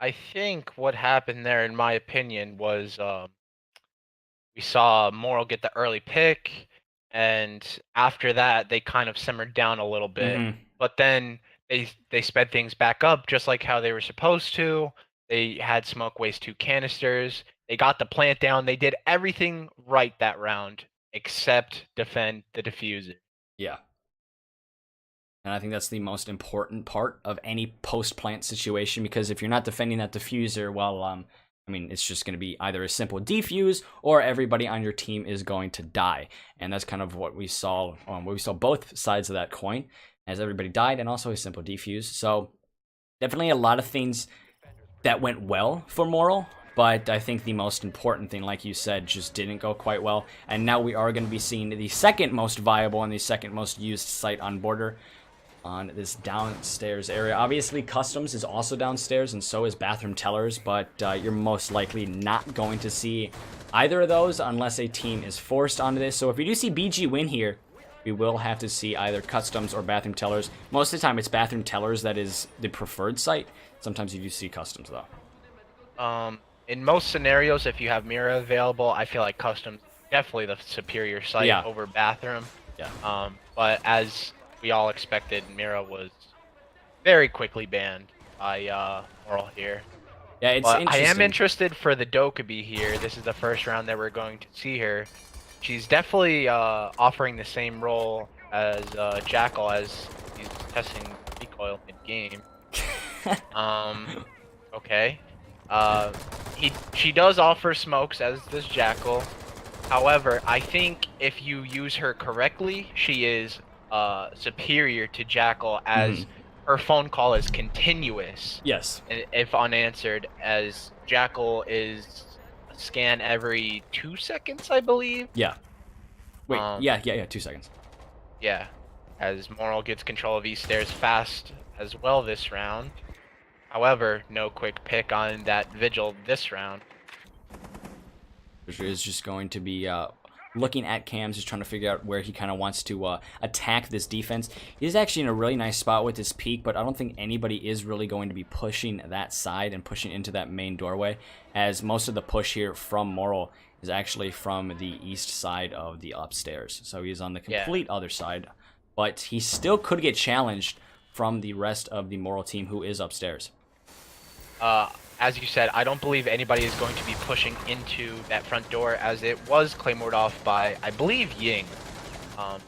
I think what happened there, in my opinion, was we saw Moral get the early pick, and after that, they kind of simmered down a little bit. But then they sped things back up, just like how they were supposed to. They had Smoke waste 2 canisters. They got the plant down. They did everything right that round, except defend the diffuser. Yeah. And I think that's the most important part of any post-plant situation, because if you're not defending that diffuser, well, I mean, it's just going to be either a simple defuse or everybody on your team is going to die. And that's kind of what we saw. We saw both sides of that coin, as everybody died and also a simple defuse. So definitely a lot of things that went well for Moral. But I think the most important thing, like you said, just didn't go quite well. And now we are going to be seeing the second most viable and the second most used site on Border on this downstairs area. Obviously, Customs is also downstairs, and so is Bathroom Tellers, but you're most likely not going to see either of those unless a team is forced onto this. So if we do see BG win here, we will have to see either Customs or Bathroom Tellers. Most of the time, it's Bathroom Tellers that is the preferred site. Sometimes you do see Customs, though. In most scenarios, if you have Mira available, I feel like Customs is definitely the superior site over Bathroom. Yeah. But as we all expected, Mira was very quickly banned by Moral here. Yeah, it's but interesting. I am interested for the REDCUBE here. This is the first round that we're going to see her. She's definitely offering the same role as Jackal, as he's testing recoil mid-game. Okay. She does offer smokes, as does Jackal. However, I think if you use her correctly, she is superior to Jackal, as her phone call is continuous. Yes. If unanswered, as Jackal is a scan every 2 seconds, I believe. Yeah. Wait. Yeah. 2 seconds. Yeah. As Moral gets control of East Stairs fast as well this round. However, no quick pick on that Vigil this round. Is just going to be looking at cams, just trying to figure out where he kind of wants to attack this defense. He's actually in a really nice spot with his peak, but I don't think anybody is really going to be pushing that side and pushing into that main doorway, as most of the push here from Moral is actually from the east side of the upstairs. So he's on the complete other side, but he still could get challenged from the rest of the Moral team who is upstairs. As you said, I don't believe anybody is going to be pushing into that front door, as it was claymored off by, I believe, Ying.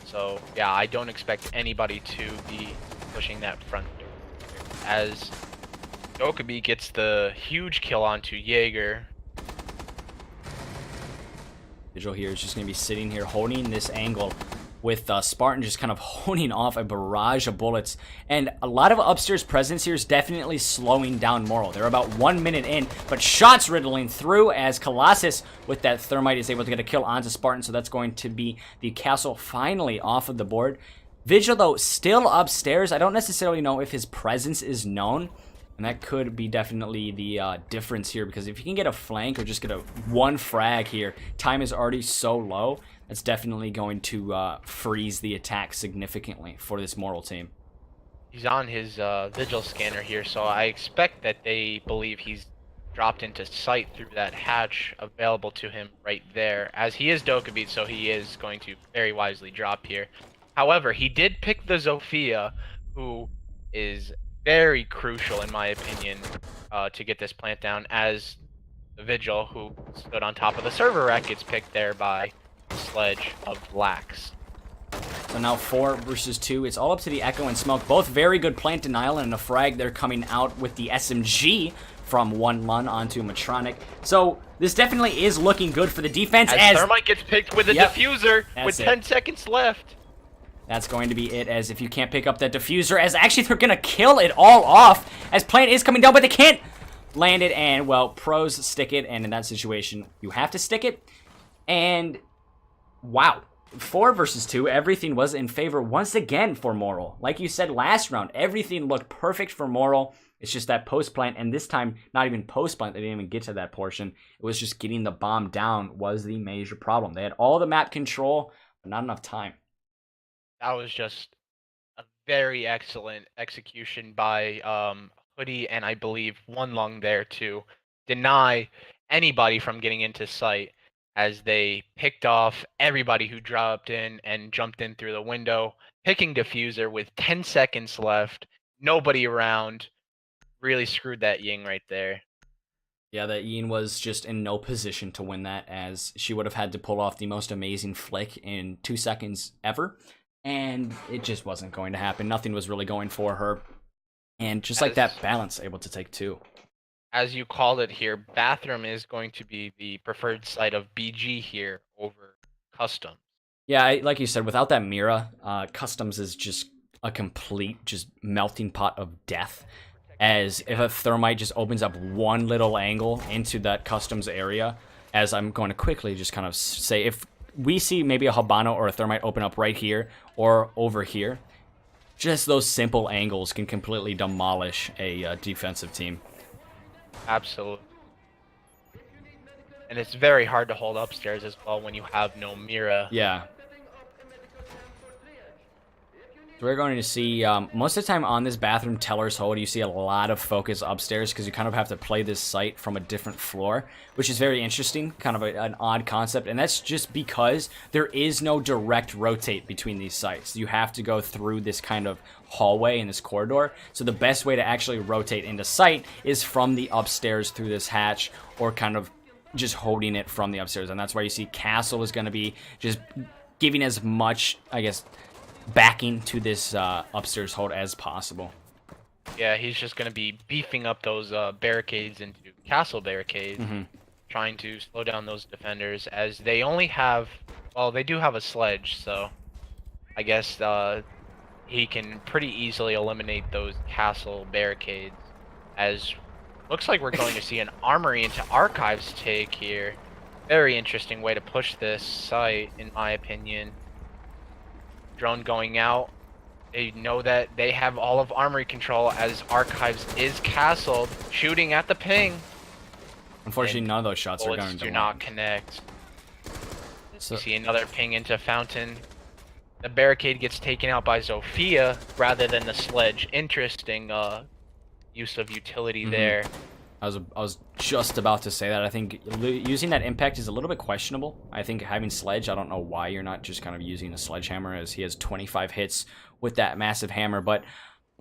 So yeah, I don't expect anybody to be pushing that front door as REDCUBE gets the huge kill onto Jaeger. Vigil here is just going to be sitting here holding this angle with Spartan just kind of honing off a barrage of bullets. And a lot of upstairs presence here is definitely slowing down Moral. They're about 1 minute in, but shots riddling through as Colossus with that thermite is able to get a kill onto Spartan. So that's going to be the castle finally off of the board. Vigil, though, still upstairs. I don't necessarily know if his presence is known. And that could be definitely the difference here, because if you can get a flank or just get a one frag here, time is already so low, that's definitely going to freeze the attack significantly for this Moral team. He's on his Vigil scanner here, so I expect that they believe he's dropped into sight through that hatch available to him right there, as he is REDCUBE, so he is going to very wisely drop here. However, he did pick the Aoeah, who is very crucial, in my opinion, to get this plant down, as the Vigil, who stood on top of the server rack, gets picked there by the Sledge of Lax. So now 4 versus 2. It's all up to the Echo and Smoke. Both very good plant denial, and a frag they're coming out with the SMG from 1-Lun onto Matronic. So this definitely is looking good for the defense as Thermite gets picked with a diffuser with 10 seconds left. That's going to be it, as if you can't pick up that diffuser, as actually they're going to kill it all off, as plant is coming down, but they can't land it, and, well, pros stick it, and in that situation, you have to stick it, and, wow. 4 versus 2, everything was in favor once again for Moral. Like you said last round, everything looked perfect for Moral. It's just that post-plant, and this time, not even post-plant, they didn't even get to that portion. It was just getting the bomb down was the major problem. They had all the map control, but not enough time. That was just a very excellent execution by Hoodie, and I believe 1-Lung there to deny anybody from getting into sight, as they picked off everybody who dropped in and jumped in through the window, picking diffuser with 10 seconds left, nobody around. Really screwed that Ying right there. Yeah, that Ying was just in no position to win that, as she would have had to pull off the most amazing flick in 2 seconds ever. And it just wasn't going to happen. Nothing was really going for her. And just like that, balance able to take 2. As you called it here, Bathroom is going to be the preferred site of BG here over Customs. Yeah, like you said, without that Mira, Customs is just a complete just melting pot of death. As if a thermite just opens up one little angle into that Customs area, as I'm going to quickly just kind of say, if we see maybe a Habano or a thermite open up right here or over here, just those simple angles can completely demolish a defensive team. Absolutely. And it's very hard to hold upstairs as well when you have no Mira. Yeah. So we're going to see, most of the time on this Bathroom Teller's Hold, you see a lot of focus upstairs, because you kind of have to play this site from a different floor, which is very interesting, kind of an odd concept, and that's just because there is no direct rotate between these sites. You have to go through this kind of hallway in this corridor, so the best way to actually rotate into site is from the upstairs through this hatch, or kind of just holding it from the upstairs, and that's why you see Castle is going to be just giving as much, I guess, backing to this upstairs hold as possible. Yeah, he's just going to be beefing up those barricades into castle barricades, trying to slow down those defenders, as they only have, well, they do have a sledge, so I guess he can pretty easily eliminate those castle barricades, as looks like we're going to see an armory into archives take here. Very interesting way to push this site, in my opinion. Drone going out. They know that they have all of armory control, as archives is castled, shooting at the ping. Unfortunately, none of those shots are going to do not connect. So you see another ping into fountain. The barricade gets taken out by Aoeah rather than the sledge. Interesting use of utility there. I was just about to say that. I think using that impact is a little bit questionable. I think having sledge, I don't know why you're not just kind of using a sledgehammer, as he has 25 hits with that massive hammer. But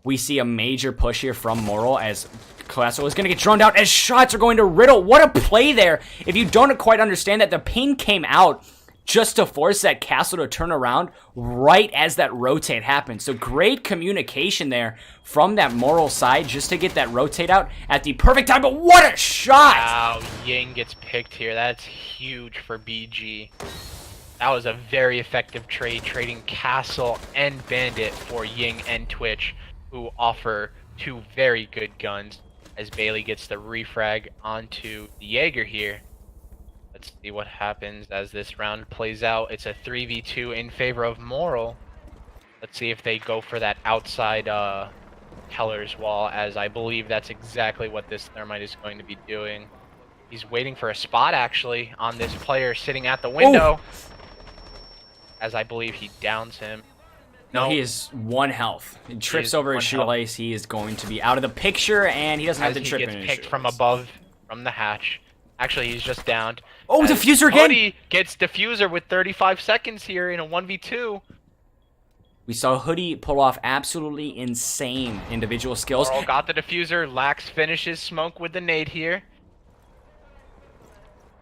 we see a major push here from Moral, as Castle is going to get droned out as shots are going to riddle. What a play there! If you don't quite understand that, the ping came out just to force that castle to turn around right as that rotate happens. So great communication there from that Moral side just to get that rotate out at the perfect time. But what a shot! Wow, Ying gets picked here. That's huge for BG. That was a very effective trade, trading Castle and Bandit for Ying and Twitch, who offer 2 very good guns, as Bailey gets the refrag onto the Jaeger here. Let's see what happens as this round plays out. It's a 3v2 in favor of Moral. Let's see if they go for that outside Teller's wall, as I believe that's exactly what this Thermite is going to be doing. He's waiting for a spot, actually, on this player sitting at the window. Ooh. As I believe he downs him. No, he is 1 health. He trips over his shoelace. He is going to be out of the picture, and he doesn't have to trip in his shoelace. He gets picked from above, from the hatch. Actually, he's just downed. Oh, diffuser again! Hoodie gets diffuser with 35 seconds here in a 1v2. We saw Hoodie pull off absolutely insane individual skills. Moral got the diffuser. Lax finishes smoke with the nade here.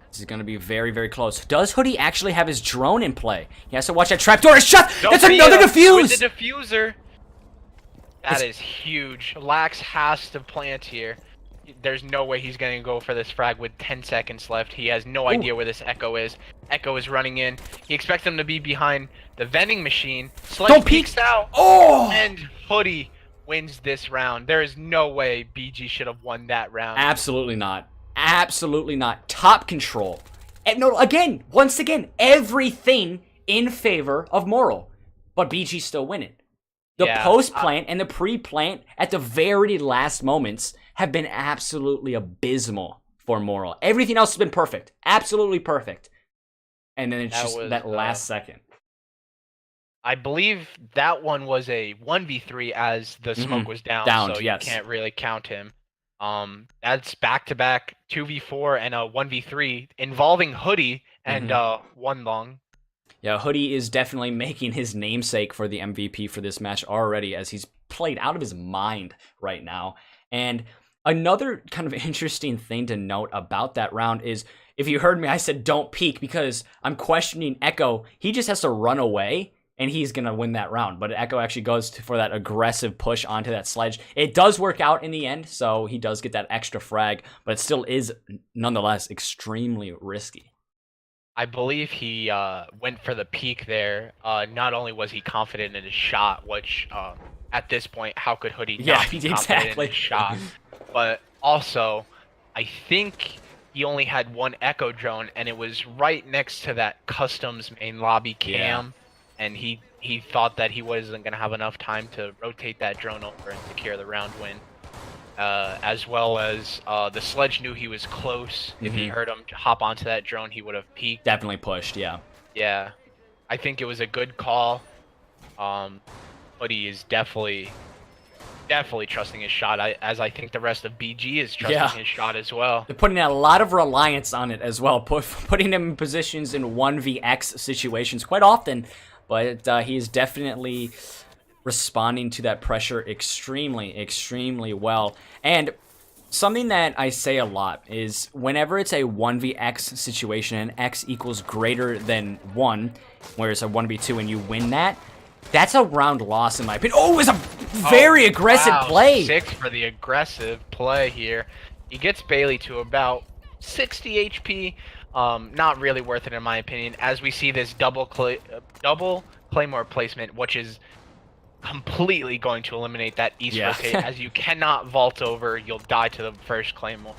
This is going to be very, very close. Does Hoodie actually have his drone in play? He has to watch that trapdoor. It's shut! That's another defuse! With the diffuser. That is huge. Lax has to plant here. There's no way he's going to go for this frag with 10 seconds left. He has no idea where this Echo is. Echo is running in. He expects him to be behind the vending machine. Sledge peeks out. Oh! And Hoodie wins this round. There is no way BG should have won that round. Absolutely not. Absolutely not. Top control. And no, again, once again, everything in favor of Moral. But BG still winning. The post-plant and the pre-plant at the very last moments have been absolutely abysmal for Moral. Everything else has been perfect. Absolutely perfect. And then it's just that last second. I believe that one was a 1v3 as the smoke was down, so you can't really count him. That's back-to-back 2v4 and a 1v3 involving Hoodie and 1 long. Yeah, Hoodie is definitely making his namesake for the MVP for this match already, as he's played out of his mind right now. And another kind of interesting thing to note about that round is, if you heard me, I said don't peek because I'm questioning Echo. He just has to run away, and he's going to win that round. But Echo actually goes for that aggressive push onto that sledge. It does work out in the end, so he does get that extra frag, but it still is, nonetheless, extremely risky. I believe he went for the peak there. Not only was he confident in his shot, which at this point, how could Hoodie not be confident in his shot? But also, I think he only had 1 Echo drone, and it was right next to that customs main lobby cam. And he thought that he wasn't going to have enough time to rotate that drone over and secure the round win. As well as the sledge knew he was close. If he heard him hop onto that drone, he would have peeked. Definitely pushed, yeah. Yeah. I think it was a good call. Hoodie is definitely trusting his shot, as I think the rest of BG is trusting his shot as well. They're putting a lot of reliance on it as well, putting him in positions in 1vx situations quite often, but he is definitely responding to that pressure extremely, extremely well. And something that I say a lot is whenever it's a 1vx situation and x equals greater than 1, where it's a 1v2 and you win that, that's a round loss in my opinion. Oh, it was a very aggressive play. 6 for the aggressive play here. He gets Bailey to about 60 HP. Not really worth it in my opinion, as we see this double Claymore placement, which is completely going to eliminate that east rotate, as you cannot vault over. You'll die to the first Claymore.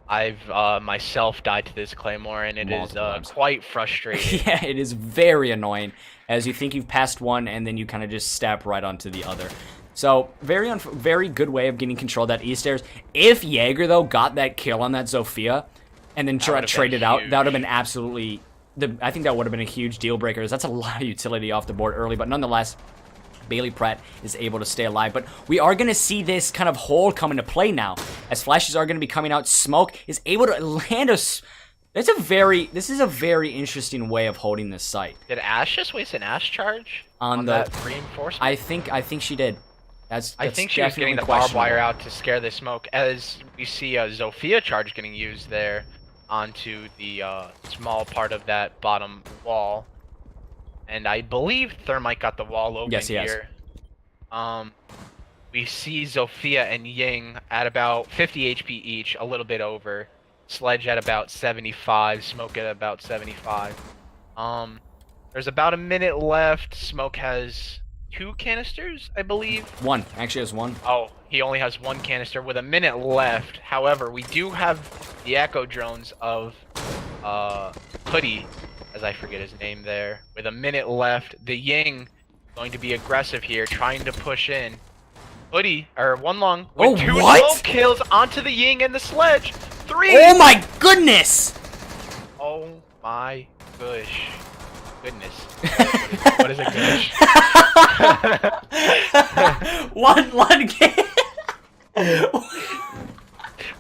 I've myself died to this Claymore, and it is quite frustrating. Yeah, it is very annoying, as you think you've passed one, and then you kind of just step right onto the other. So, very good way of getting control of that east stairs. If Jaeger, though, got that kill on that Zofia, and then traded out, that would have been absolutely... I think that would have been a huge deal breaker. That's a lot of utility off the board early, but nonetheless, Bailey Pratt is able to stay alive. But we are going to see this kind of hole come into play now, as flashes are going to be coming out. Smoke is able to land us. This is a very interesting way of holding this site. Did Ash just waste an Ash charge on that reinforcement? I think she did. I think she was getting the barbed wire out to scare the smoke, as we see a Zofia charge getting used there. onto the small part of that bottom wall. And I believe Thermite got the wall open Yes, he has. here. We see Zofia and Ying at about 50 HP each, a little bit over. Sledge at about 75, Smoke at about 75. There's about a minute left. Smoke has 2 canisters, I believe. One. Actually has one. Oh, he only has 1 canister with a minute left. However, we do have the echo drones of Hoodie, as I forget his name there. With a minute left, the Ying going to be aggressive here, trying to push in. Hoodie, or One Long, with 2 smoke kills onto the Ying and the Sledge. 3! Oh my goodness! Oh my gosh. Goodness. What is a gush? one game.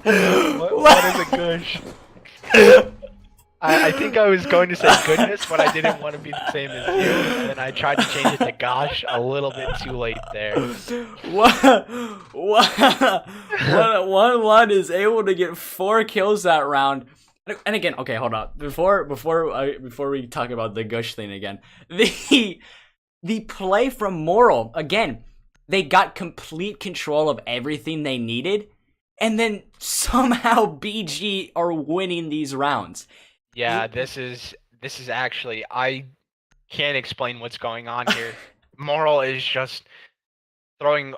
What is a gush? I think I was going to say goodness, but I didn't want to be the same as you, and then I tried to change it to gosh a little bit too late there. One is able to get 4 kills that round. And again, okay, hold on. Before we talk about the gush thing again, the play from Moral, again, they got complete control of everything they needed, and then somehow BG are winning these rounds. Yeah, this is actually, I can't explain what's going on here. Moral is just throwing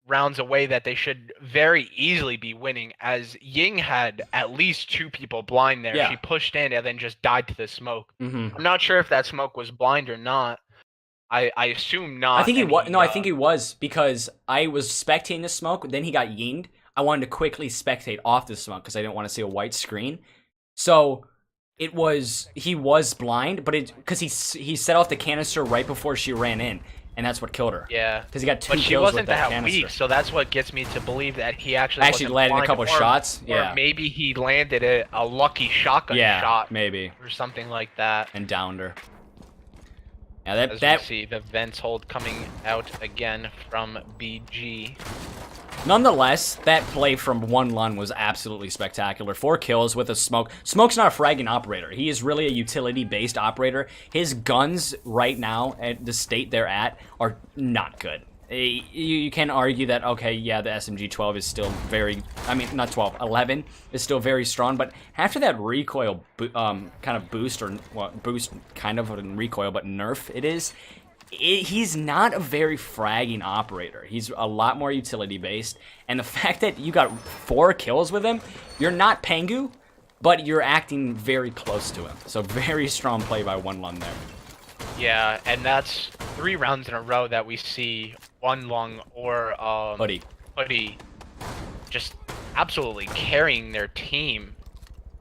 rounds away that they should very easily be winning, as Ying had at least 2 people blind there. Yeah. She pushed in and then just died to the smoke. Mm-hmm. I'm not sure if that smoke was blind or not. I assume not. I think he was. No, I think he was, because I was spectating the smoke, then he got yinged. I wanted to quickly spectate off the smoke because I didn't want to see a white screen. So he was blind, but because he set off the canister right before she ran in, and that's what killed her. Yeah, because he got 2 but she kills wasn't with that that canister. weak, so that's what gets me to believe that he actually landed blind, a couple shots. Or maybe he landed a lucky shotgun shot, maybe, or something like that, and downed her. Yeah, As we see the vents hold coming out again from BG. Nonetheless, that play from One Lun was absolutely spectacular. 4 kills with a Smoke. Smoke's not a fragging operator. He is really a utility-based operator. His guns right now, at the state they're at, are not good. You can argue that, okay, yeah, the SMG-12 is still very... I mean, not 12, 11 is still very strong, but after that recoil kind of boost, or well, boost kind of recoil, but nerf it is... he's not a very fragging operator. He's a lot more utility based, and the fact that you got 4 kills with him, you're not Pengu, but you're acting very close to him. So very strong play by One Lun there. Yeah, and that's 3 rounds in a row that we see One Lung or Hoodie just absolutely carrying their team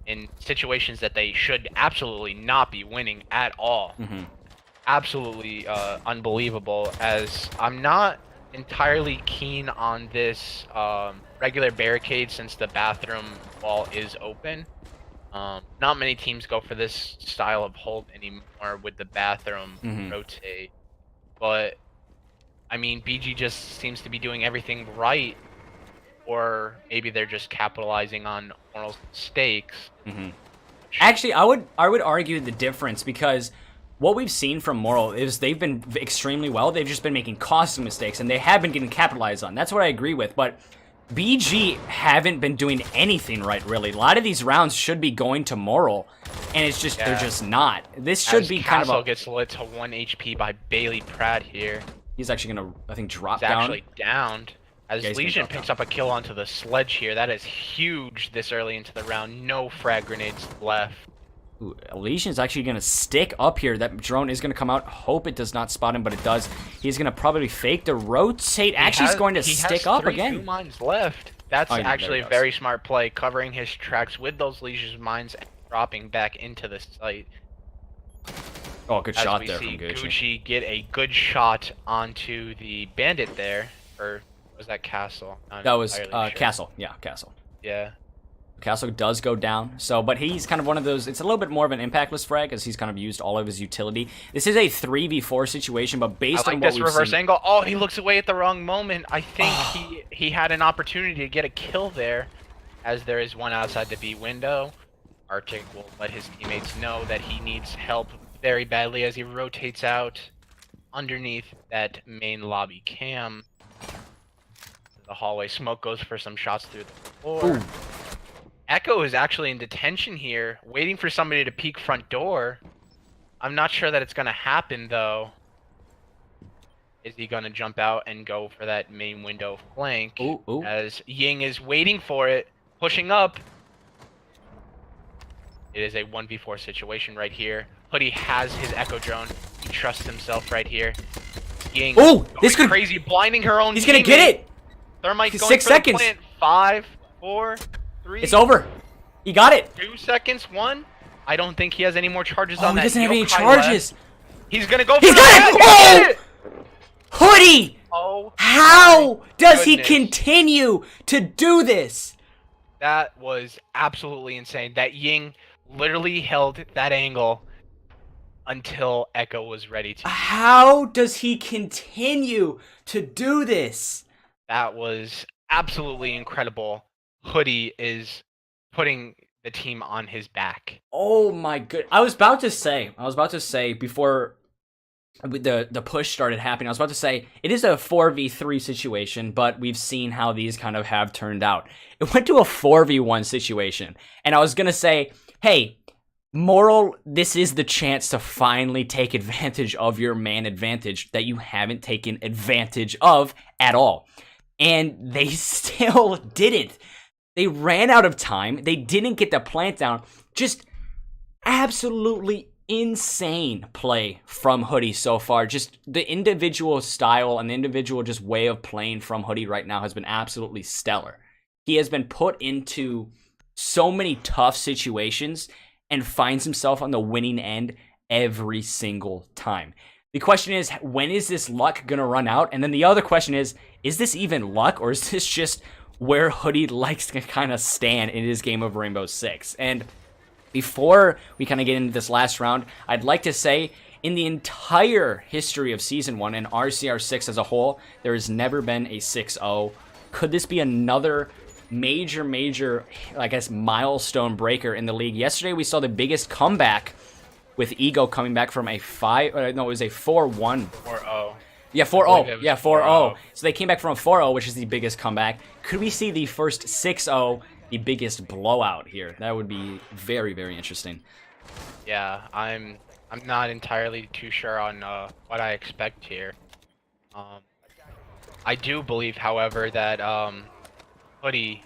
in situations that they should absolutely not be winning at all. Mm-hmm. Absolutely unbelievable, as I'm not entirely keen on this regular barricade since the bathroom wall is open. Not many teams go for this style of hold anymore with the bathroom rotate, but I mean, BG just seems to be doing everything right, or maybe they're just capitalizing on Moral's mistakes. Actually, I would argue the difference, because what we've seen from Moral is they've been extremely well. They've just been making costly mistakes, and they have been getting capitalized on. That's what I agree with, but BG haven't been doing anything right, really. A lot of these rounds should be going to Moral, and it's just they're just not. This should be kind of Castle gets lit to 1 HP by Bailey Pratt here. He's actually gonna, I think, drop He's down. actually downed. As Legion picks up a kill onto the Sledge here. That is huge this early into the round. No frag grenades left. Ooh, Elysian's actually going to stick up here. That drone is going to come out. Hope it does not spot him, but it does. He's going to probably fake the rotate. Actually, he's going to stick up again. He has 3 mines left. That's actually a very smart play, covering his tracks with those Legion's mines and dropping back into the site. Oh, good shot there from Gucci. Gucci get a good shot onto the bandit there. Or was that Castle? That was Castle. Yeah, Castle. Yeah. Castle does go down, but he's kind of one of those, it's a little bit more of an impactless frag, as he's kind of used all of his utility. This is a 3v4 situation, but based on what we've seen... this reverse angle. Oh, he looks away at the wrong moment. I think he had an opportunity to get a kill there, as there is one outside the B window. Arctic will let his teammates know that he needs help very badly as he rotates out underneath that main lobby cam. The hallway smoke goes for some shots through the floor. Ooh. Echo is actually in detention here, waiting for somebody to peek front door. I'm not sure that it's going to happen, though. Is he going to jump out and go for that main window flank? Ooh. As Ying is waiting for it, pushing up. It is a 1v4 situation right here. Hoodie has his Echo drone. He trusts himself right here. Ying this could crazy, blinding her own He's going to get it! Thermite going 6 for the seconds. plant. 5, 4, 3. It's over. He got it. 2 seconds. 1. I don't think he has any more charges Oh, on that. he doesn't have any Yokai charges. left. He's gonna go. He's for got it! Oh! Hoodie! Oh! How does he goodness. continue to do this? That was absolutely insane. That Ying literally held that angle until Echo was ready to. How does he continue to do this? That was absolutely incredible. Hoodie is putting the team on his back. Oh my good! I was about to say before the push started happening, I was about to say it is a 4v3 situation, but we've seen how these kind of have turned out. It went to a 4v1 situation, and I was gonna say, hey, Moral, this is the chance to finally take advantage of your man advantage that you haven't taken advantage of at all. And they still didn't. They ran out of time. They didn't get the plant down. Just absolutely insane play from Hoodie so far. Just the individual style and the individual just way of playing from Hoodie right now has been absolutely stellar. He has been put into so many tough situations and finds himself on the winning end every single time. The question is, when is this luck going to run out? And then the other question is this even luck, or is this just where Hoodie likes to kind of stand in his game of Rainbow Six? And before we kind of get into this last round, I'd like to say, in the entire history of Season 1 and RCR6 as a whole, there has never been a 6-0. Could this be another major, I guess, milestone breaker in the league? Yesterday, we saw the biggest comeback with Ego coming back from a 4-1. 4-0. Yeah, 4-0. Yeah, 4-0. 4-0. So they came back from a 4-0, which is the biggest comeback. Could we see the first 6-0, the biggest blowout here? That would be very, very interesting. Yeah, I'm not entirely too sure on what I expect here. I do believe, however, that Hoodie,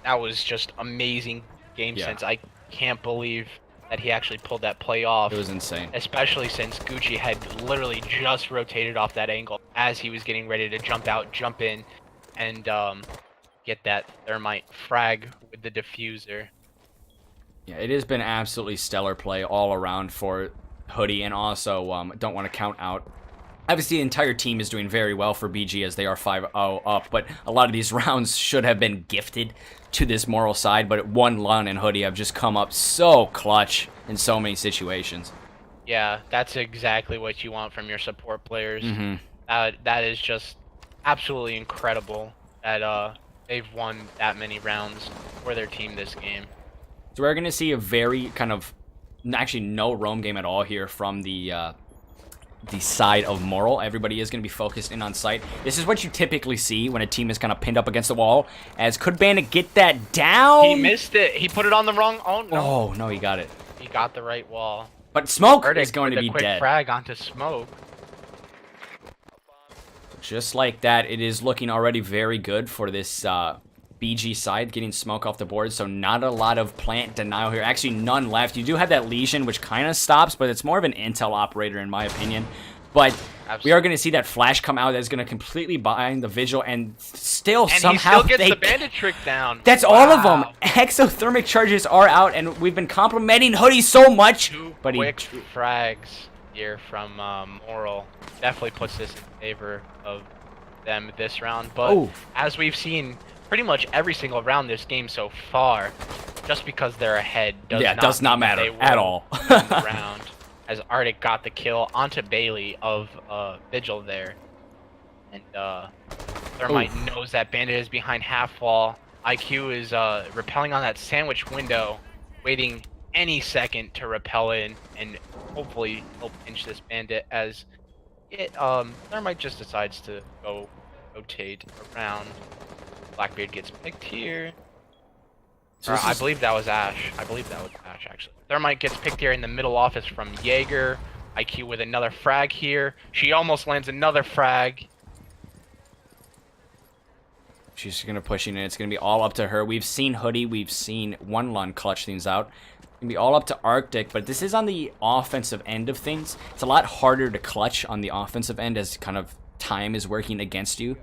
that was just amazing game sense. I can't believe that he actually pulled that play off. It was insane. Especially since Gucci had literally just rotated off that angle as he was getting ready to jump out, jump in, and get that thermite frag with the diffuser. Yeah, it has been absolutely stellar play all around for Hoodie, and also don't want to count out. Obviously, the entire team is doing very well for BG as they are 5-0 up, but a lot of these rounds should have been gifted to this Moral side, but One Lun and Hoodie have just come up so clutch in so many situations. Yeah, that's exactly what you want from your support players. Mm-hmm. That is just absolutely incredible that they've won that many rounds for their team this game. So we're going to see a very kind of, actually no roam game at all here from the side of Moral. Everybody is going to be focused in on site. This is what you typically see when a team is kind of pinned up against the wall. As could Bandit get that down? He missed it. He put it on the wrong. Oh no! Oh no, he got it. He got the right wall. But Smoke Verdict is going to with be a quick dead. Frag onto Smoke. Just like that, it is looking already very good for this BG side, getting Smoke off the board, so not a lot of plant denial here. Actually, none left. You do have that Lesion, which kind of stops, but it's more of an intel operator, in my opinion. But we are going to see that flash come out that's going to completely bind the Vigil, and still And somehow he still gets the bandit trick down. That's all of them. Exothermic charges are out, and we've been complimenting Hoodie so much. But quick frags here from Moral definitely puts this in favor of them this round. But as we've seen pretty much every single round this game so far, just because they're ahead does not matter at all. round, as Arctic got the kill onto Bailey of Vigil there. And Thermite knows that Bandit is behind half wall. IQ is repelling on that sandwich window waiting any second to repel in and hopefully he'll pinch this bandit as it Thermite just decides to go rotate around. Blackbeard gets picked here. So I believe that was Ash. I believe that was Ash actually. Thermite gets picked here in the middle office from Jaeger. IQ with another frag here. She almost lands another frag. She's gonna push in, and it's gonna be all up to her. We've seen Hoodie, we've seen One Lun clutch things out. It's gonna be all up to Arctic, but this is on the offensive end of things. It's a lot harder to clutch on the offensive end as kind of time is working against you.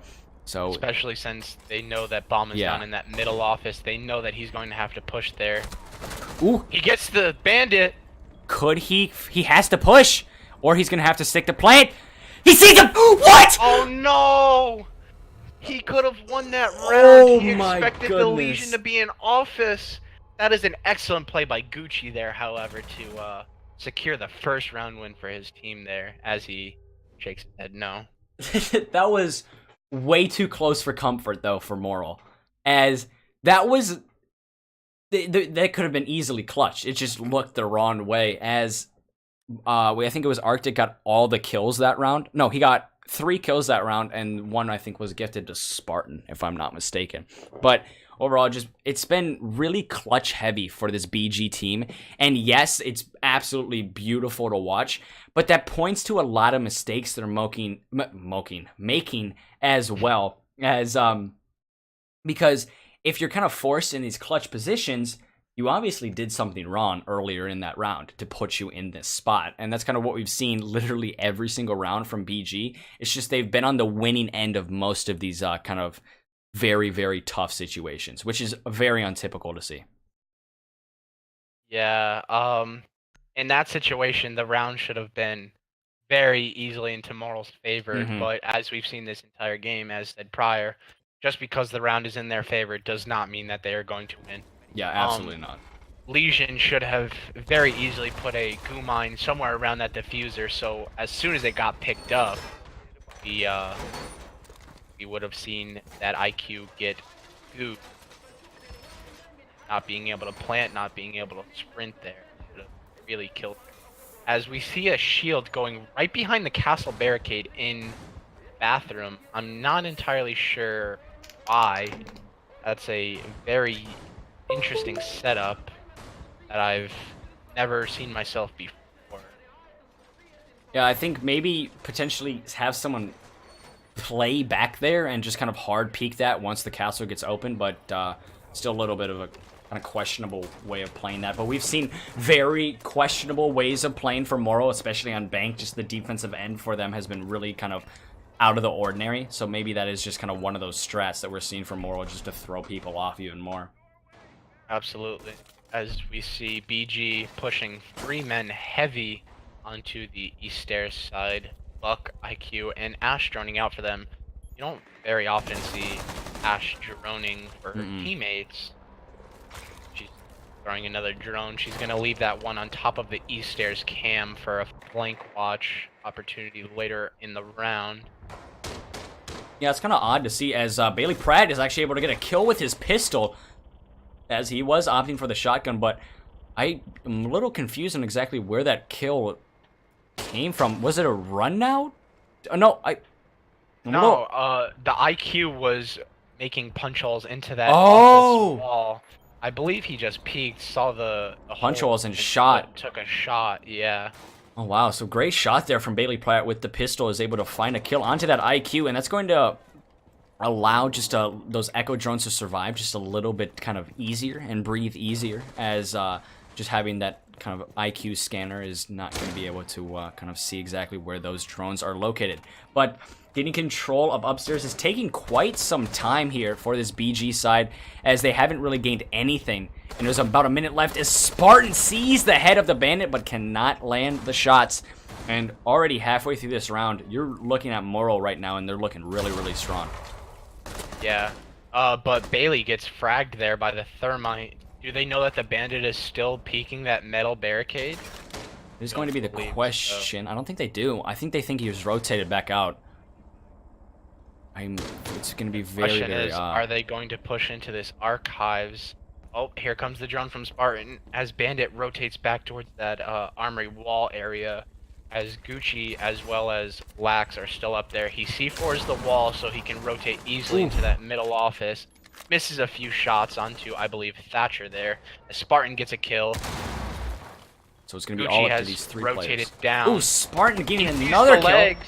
So especially since they know that Bomb is down in that middle office, they know that he's going to have to push there. Ooh, he gets the bandit. Could he? He has to push, or he's gonna have to stick to plant. He sees him. What? Oh no! He could have won that round. Oh, he my expected the goodness. Legion to be in office. That is an excellent play by Gucci there, however, to secure the first round win for his team there, as he shakes his head no. That was way too close for comfort, though, for Moral. As that was... that could have been easily clutched. It just looked the wrong way, as... I think it was Arctic got all the kills that round. No, he got 3 kills that round, and 1 I think was gifted to Spartan, if I'm not mistaken. But overall, it's been really clutch heavy for this BG team. And yes, it's absolutely beautiful to watch, but that points to a lot of mistakes they're making as well as because if you're kind of forced in these clutch positions, you obviously did something wrong earlier in that round to put you in this spot. And that's kind of what we've seen literally every single round from BG. It's just they've been on the winning end of most of these kind of very, very tough situations, which is very untypical to see. Yeah, in that situation, the round should have been very easily into Moral's favor. But as we've seen this entire game, as said prior, just because the round is in their favor does not mean that they are going to win. Yeah, absolutely not. Legion should have very easily put a goo mine somewhere around that diffuser, so as soon as it got picked up, we would have seen that IQ get gooed. Not being able to plant, not being able to sprint there, would have really killed her. As we see a shield going right behind the castle barricade in bathroom, I'm not entirely sure why. That's a very interesting setup that I've never seen myself before. Yeah, I think maybe potentially have someone play back there and just kind of hard peek that once the castle gets open, but still a little bit of a kind of questionable way of playing that. But we've seen very questionable ways of playing for Moral, especially on Bank. Just the defensive end for them has been really kind of out of the ordinary, so maybe that is just kind of one of those strats that we're seeing from Moral, just to throw people off even more. Absolutely. As we see BG pushing 3 men heavy onto the East Stairs side, Buck, IQ, and Ash droning out for them. You don't very often see Ash droning for her teammates. She's throwing another drone. She's going to leave that one on top of the East Stairs cam for a flank watch opportunity later in the round. Yeah, it's kind of odd to see as Bailey Pratt is actually able to get a kill with his pistol, as he was opting for the shotgun, but I am a little confused on exactly where that kill came from. Was it a run now? No, the IQ was making punch holes into that office wall. I believe he just peeked, saw the punch holes and shot. Took a shot, yeah. Oh wow, so great shot there from Bailey Pratt with the pistol, is able to find a kill onto that IQ, and that's going to allow just those echo drones to survive just a little bit kind of easier and breathe easier, as just having that kind of IQ scanner is not going to be able to kind of see exactly where those drones are located. But getting control of upstairs is taking quite some time here for this BG side, as they haven't really gained anything. And there's about a minute left as Spartan sees the head of the bandit but cannot land the shots. And already halfway through this round, you're looking at Moral right now, and they're looking really, really strong. Yeah, but Bailey gets fragged there by the thermite. Do they know that the bandit is still peeking that metal barricade? This is going to be the question. So. I don't think they do. I think they think he was rotated back out. It's going to be very, very odd. Are they going to push into this archives Oh, here comes the drone from Spartan as Bandit rotates back towards that armory wall area. As Gucci as well as Lax are still up there. He C4s the wall so he can rotate easily into that middle office. Misses a few shots onto, I believe, Thatcher there. As Spartan gets a kill. So it's going to be Gucci all up to has these 3 rotated players. down. Ooh, Spartan getting He sees another the kill. legs.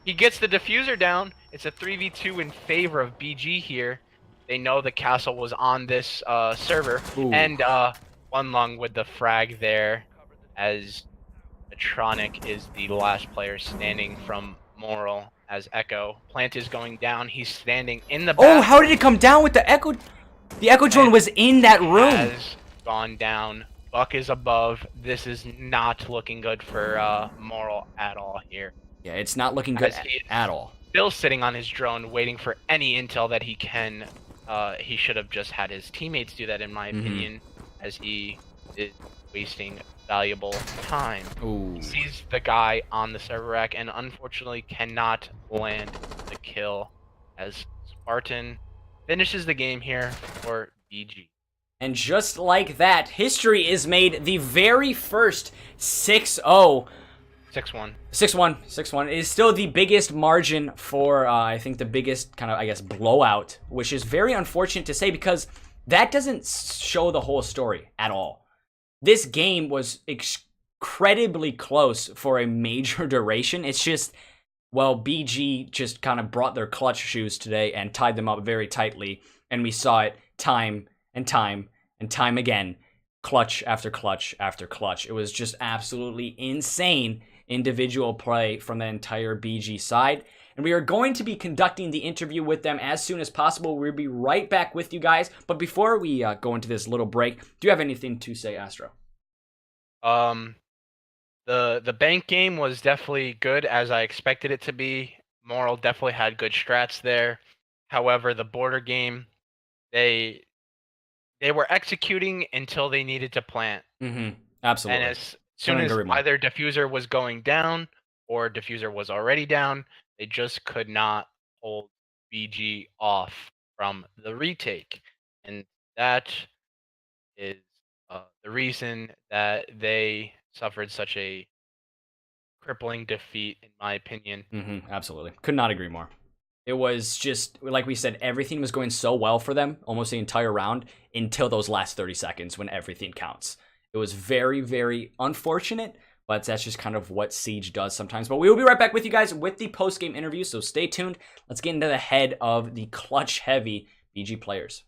He gets the diffuser down. It's a 3v2 in favor of BG here. They know the castle was on this server. Ooh. And one lung with the frag there as Metronic is the last player standing from Moral as Echo. Plant is going down. He's standing in the back. Oh, how did it come down with the Echo? The Echo drone was in that room. Has gone down. Buck is above. This is not looking good for Moral at all here. Yeah, it's not looking good at all. Still sitting on his drone, waiting for any intel that he can. He should have just had his teammates do that, in my opinion, as he is wasting valuable time. Ooh. Sees the guy on the server rack and unfortunately cannot land the kill as Spartan finishes the game here for BG. And just like that, history is made. The very first 6-0. 6-1. 6-1. 6-1 is still the biggest margin for, I think, the biggest kind of, I guess, blowout, which is very unfortunate to say because that doesn't show the whole story at all. This game was incredibly close for a major duration. It's just, well, BG just kind of brought their clutch shoes today and tied them up very tightly, and we saw it time and time and time again, clutch after clutch after clutch. It was just absolutely insane individual play from the entire BG side. And we are going to be conducting the interview with them as soon as possible. We'll be right back with you guys. But before we go into this little break, do you have anything to say, Astro? The bank game was definitely good as I expected it to be. Moral definitely had good strats there. However, the border game, they were executing until they needed to plant. Absolutely. And as soon as either diffuser was going down or diffuser was already down, they just could not hold BG off from the retake. And that is the reason that they suffered such a crippling defeat, in my opinion. Absolutely. Could not agree more. It was just, like we said, everything was going so well for them almost the entire round until those last 30 seconds when everything counts. It was very, very unfortunate, but that's just kind of what Siege does sometimes. But we will be right back with you guys with the post-game interview, so stay tuned. Let's get into the head of the clutch-heavy BG players.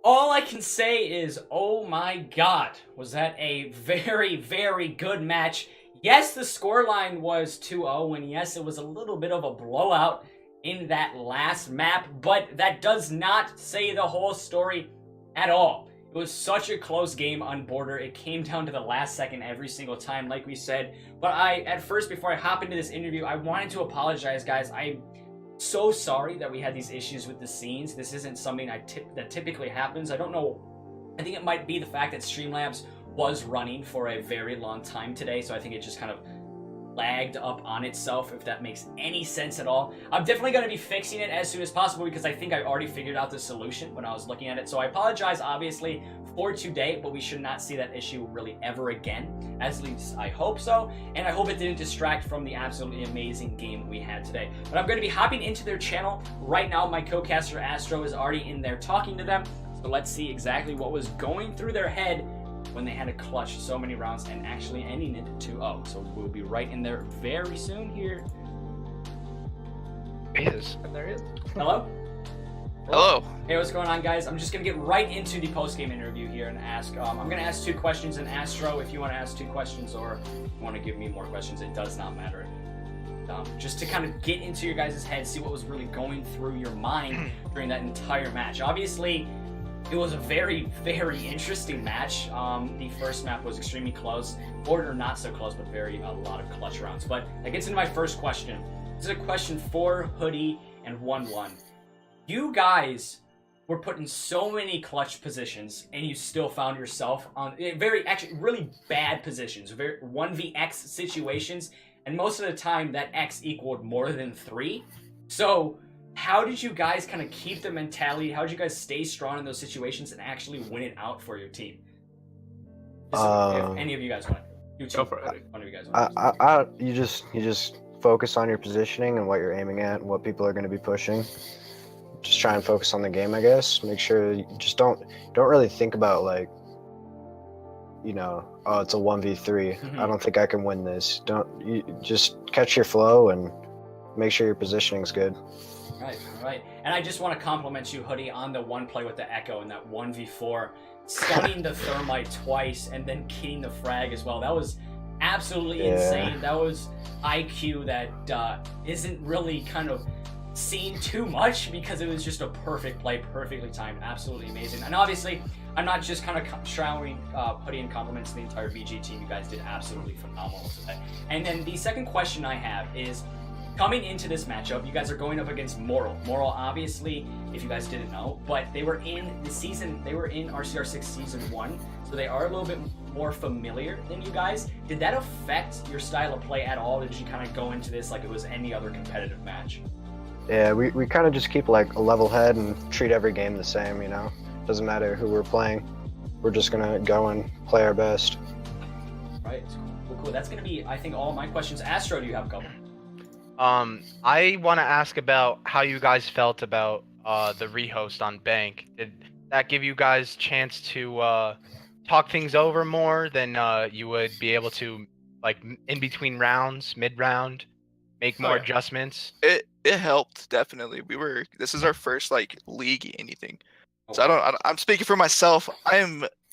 All I can say is, oh my god, was that a very, very good match. Yes, the scoreline was 2-0, and yes, it was a little bit of a blowout in that last map, but that does not say the whole story at all. It was such a close game on Border. It came down to the last second every single time, like we said. But at first, before I hop into this interview, I wanted to apologize, guys. I'm so sorry that we had these issues with the scenes. This isn't something that typically happens. I don't know. I think it might be the fact that Streamlabs was running for a very long time today, so I think it just kind of lagged up on itself, if that makes any sense at all. I'm definitely going to be fixing it as soon as possible because I think I already figured out the solution when I was looking at it. So I apologize, obviously, for today, but we should not see that issue really ever again. At least I hope so, and I hope it didn't distract from the absolutely amazing game we had today. But I'm going to be hopping into their channel right now. My co-caster Astro is already in there talking to them, so let's see exactly what was going through their head when they had to clutch so many rounds and actually ending it 2-0. So we'll be right in there very soon here. He is. And there he is. Hello? Hello. Hey, what's going on, guys? I'm just going to get right into the post-game interview here and ask, I'm going to ask 2 questions, and Astro, if you want to ask 2 questions or you want to give me more questions, it does not matter. Just to kind of get into your guys' head, see what was really going through your mind during that entire match. Obviously, it was a very, very interesting match. The first map was extremely close. Border not so close, but a lot of clutch rounds. But that gets into my first question. This is a question for Hoodie and 1-1. You guys were put in so many clutch positions, and you still found yourself on really bad positions, 1vx situations, and most of the time that X equaled more than 3. So how did you guys kind of keep the mentality? How did you guys stay strong in those situations and actually win it out for your team? If any of you guys want to. Go for it. One of you guys want to. You just focus on your positioning and what you're aiming at and what people are going to be pushing. Just try and focus on the game, I guess. Make sure you just don't really think about, like, you know, oh, it's a 1v3. I don't think I can win this. You just catch your flow and make sure your positioning's good. Right. And I just want to compliment you, Hoodie, on the one play with the Echo and that 1v4, stunning the Thermite twice and then kitting the frag as well. That was absolutely insane. That was IQ that isn't really kind of seen too much because it was just a perfect play, perfectly timed, absolutely amazing. And obviously, I'm not just kind of showering Hoodie and compliments to the entire VG team. You guys did absolutely phenomenal today. And then the second question I have is, coming into this matchup, you guys are going up against Moral. Moral, obviously, if you guys didn't know, but they were in RCR6 Season 1, so they are a little bit more familiar than you guys. Did that affect your style of play at all? Or did you kind of go into this like it was any other competitive match? Yeah, we kind of just keep like a level head and treat every game the same, you know? Doesn't matter who we're playing. We're just going to go and play our best. Right, cool. That's going to be, I think, all my questions. Astro, do you have a couple? I want to ask about how you guys felt about the rehost on Bank. Did that give you guys chance to talk things over more than you would be able to, like, in between rounds, mid-round, make more adjustments? It helped, definitely. This is our first like league anything. So I'm speaking for myself.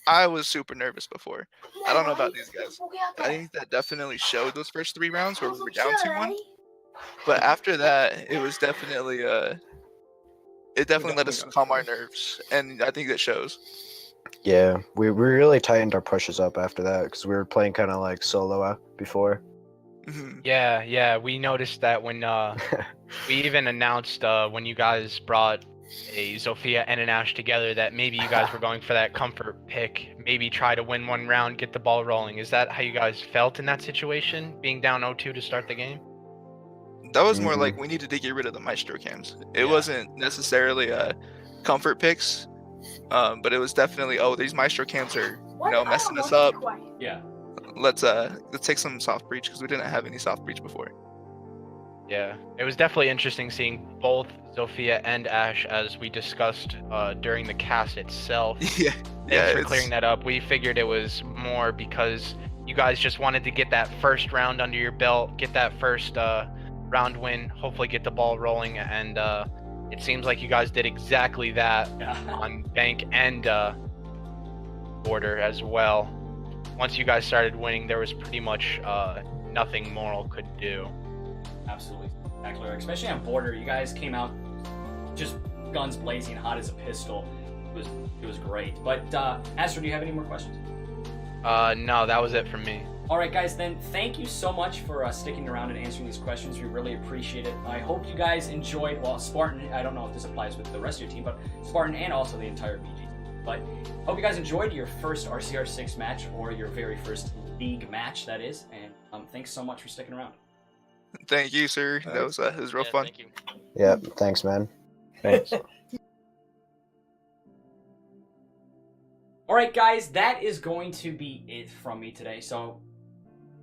I was super nervous before. I don't know about these guys. I think that definitely showed those first 3 rounds where we were down 2-1. But after that, it was definitely it definitely let us calm our nerves, and I think that shows. Yeah, we really tightened our pushes up after that because we were playing kind of like solo before. Yeah, we noticed that when we even announced when you guys brought a Zofia and an Ash together that maybe you guys were going for that comfort pick, maybe try to win 1 round, get the ball rolling. Is that how you guys felt in that situation, being down 0-2 to start the game? That was more like we needed to get rid of the Maestro cams. It wasn't necessarily comfort picks, but it was definitely, these Maestro cams are messing us up. Yeah. Let's take some soft breach because we didn't have any soft breach before. Yeah, it was definitely interesting seeing both Zofia and Ash as we discussed during the cast itself. Thanks for clearing that up. We figured it was more because you guys just wanted to get that first round under your belt, get that first round win, hopefully get the ball rolling, and it seems like you guys did exactly that Yeah. on Bank and Border as well. Once you guys started winning, there was pretty much nothing Moral could do. Absolutely spectacular, especially on Border. You guys came out just guns blazing, hot as a pistol. It was great. But Astro, do you have any more questions? No, that was it from me. All right, guys, then thank you so much for sticking around and answering these questions. We really appreciate it. I hope you guys enjoyed, well, Spartan, I don't know if this applies with the rest of your team, but Spartan and also the entire BG. But hope you guys enjoyed your first RCR6 match, or your very first league match, that is. And thanks so much for sticking around. Thank you, sir. That was it was real fun. Thank you. Yeah, thanks, man. Thanks. All right, guys, that is going to be it from me today. So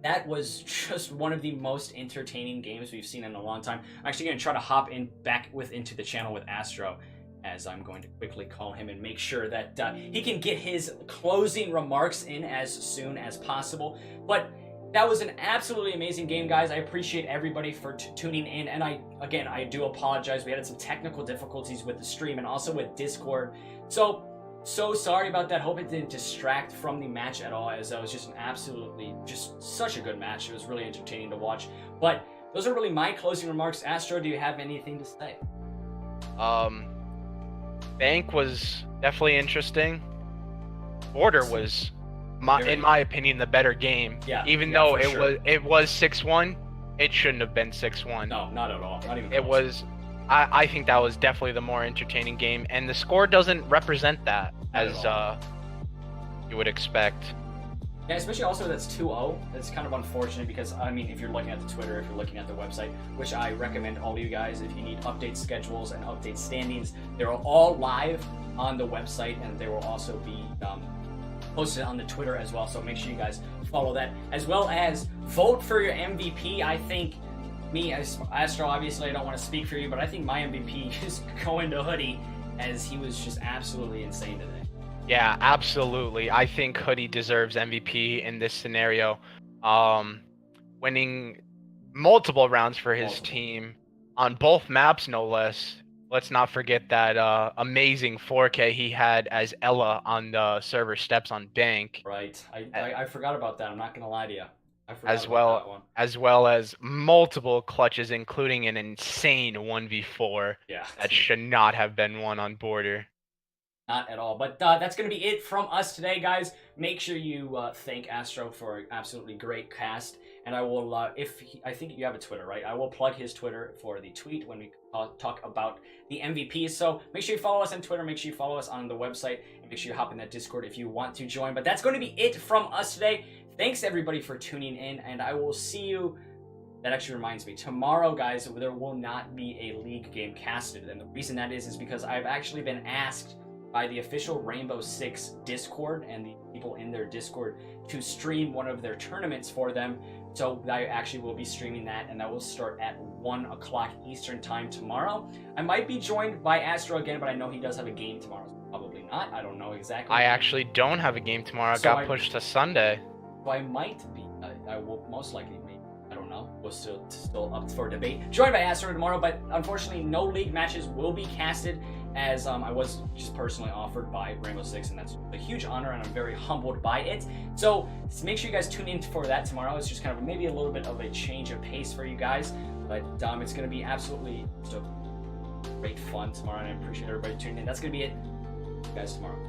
that was just one of the most entertaining games we've seen in a long time. I'm actually going to try to hop into the channel with Astro, as I'm going to quickly call him and make sure that he can get his closing remarks in as soon as possible. But that was an absolutely amazing game, guys. I appreciate everybody for tuning in. And I do apologize. We had some technical difficulties with the stream and also with Discord. So sorry about that. Hope it didn't distract from the match at all, as that was just just such a good match. It was really entertaining to watch. But those are really my closing remarks. Astro, do you have anything to say? Bank was definitely interesting. Border was, in my opinion, the better game. Yeah. Even yeah, though for it was 6-1, it shouldn't have been 6-1. No, not at all. Not even It close. was. I think that was definitely the more entertaining game, and the score doesn't represent that Not as at all. you would expect. Yeah, especially also that's 2-0. That's kind of unfortunate because, I mean, if you're looking at the Twitter, if you're looking at the website, which I recommend all of you guys, if you need update schedules and update standings, they're all live on the website, and they will also be posted on the Twitter as well. So make sure you guys follow that, as well as vote for your MVP. I think me, as Astro, obviously I don't want to speak for you, but I think my MVP is going to Hoodie, as he was just absolutely insane today. Yeah, absolutely. I think Hoodie deserves MVP in this scenario. Winning multiple rounds for his team on both maps, no less. Let's not forget that amazing 4K he had as Ella on the server steps on Bank. Right. I forgot about that. I'm not going to lie to you. I forgot As about that one. as well as multiple clutches, including an insane 1v4 Yeah. that should not have been won on Border. Not at all. But that's going to be it from us today, guys. Make sure you thank Astro for an absolutely great cast. And I will, I think you have a Twitter, right? I will plug his Twitter for the tweet when we talk about the MVP. So make sure you follow us on Twitter. Make sure you follow us on the website. And make sure you hop in that Discord if you want to join. But that's going to be it from us today. Thanks, everybody, for tuning in. And I will see you. That actually reminds me. Tomorrow, guys, there will not be a league game casted. And the reason that is because I've actually been asked by the official Rainbow Six Discord and the people in their Discord to stream one of their tournaments for them. So I actually will be streaming that, and that will start at 1 o'clock Eastern time tomorrow. I might be joined by Astro again, but I know he does have a game tomorrow. So probably not. I don't know exactly. I actually don't have a game tomorrow. It So got pushed to Sunday. So I might be. I will most likely be. I don't know. We're still up for debate. Joined by Astro tomorrow, but unfortunately no league matches will be casted, as I was just personally offered by Rainbow Six, and that's a huge honor, and I'm very humbled by it. So make sure you guys tune in for that tomorrow. It's just kind of maybe a little bit of a change of pace for you guys, but it's going to be absolutely just a great fun tomorrow, and I appreciate everybody tuning in. That's going to be it, guys, tomorrow.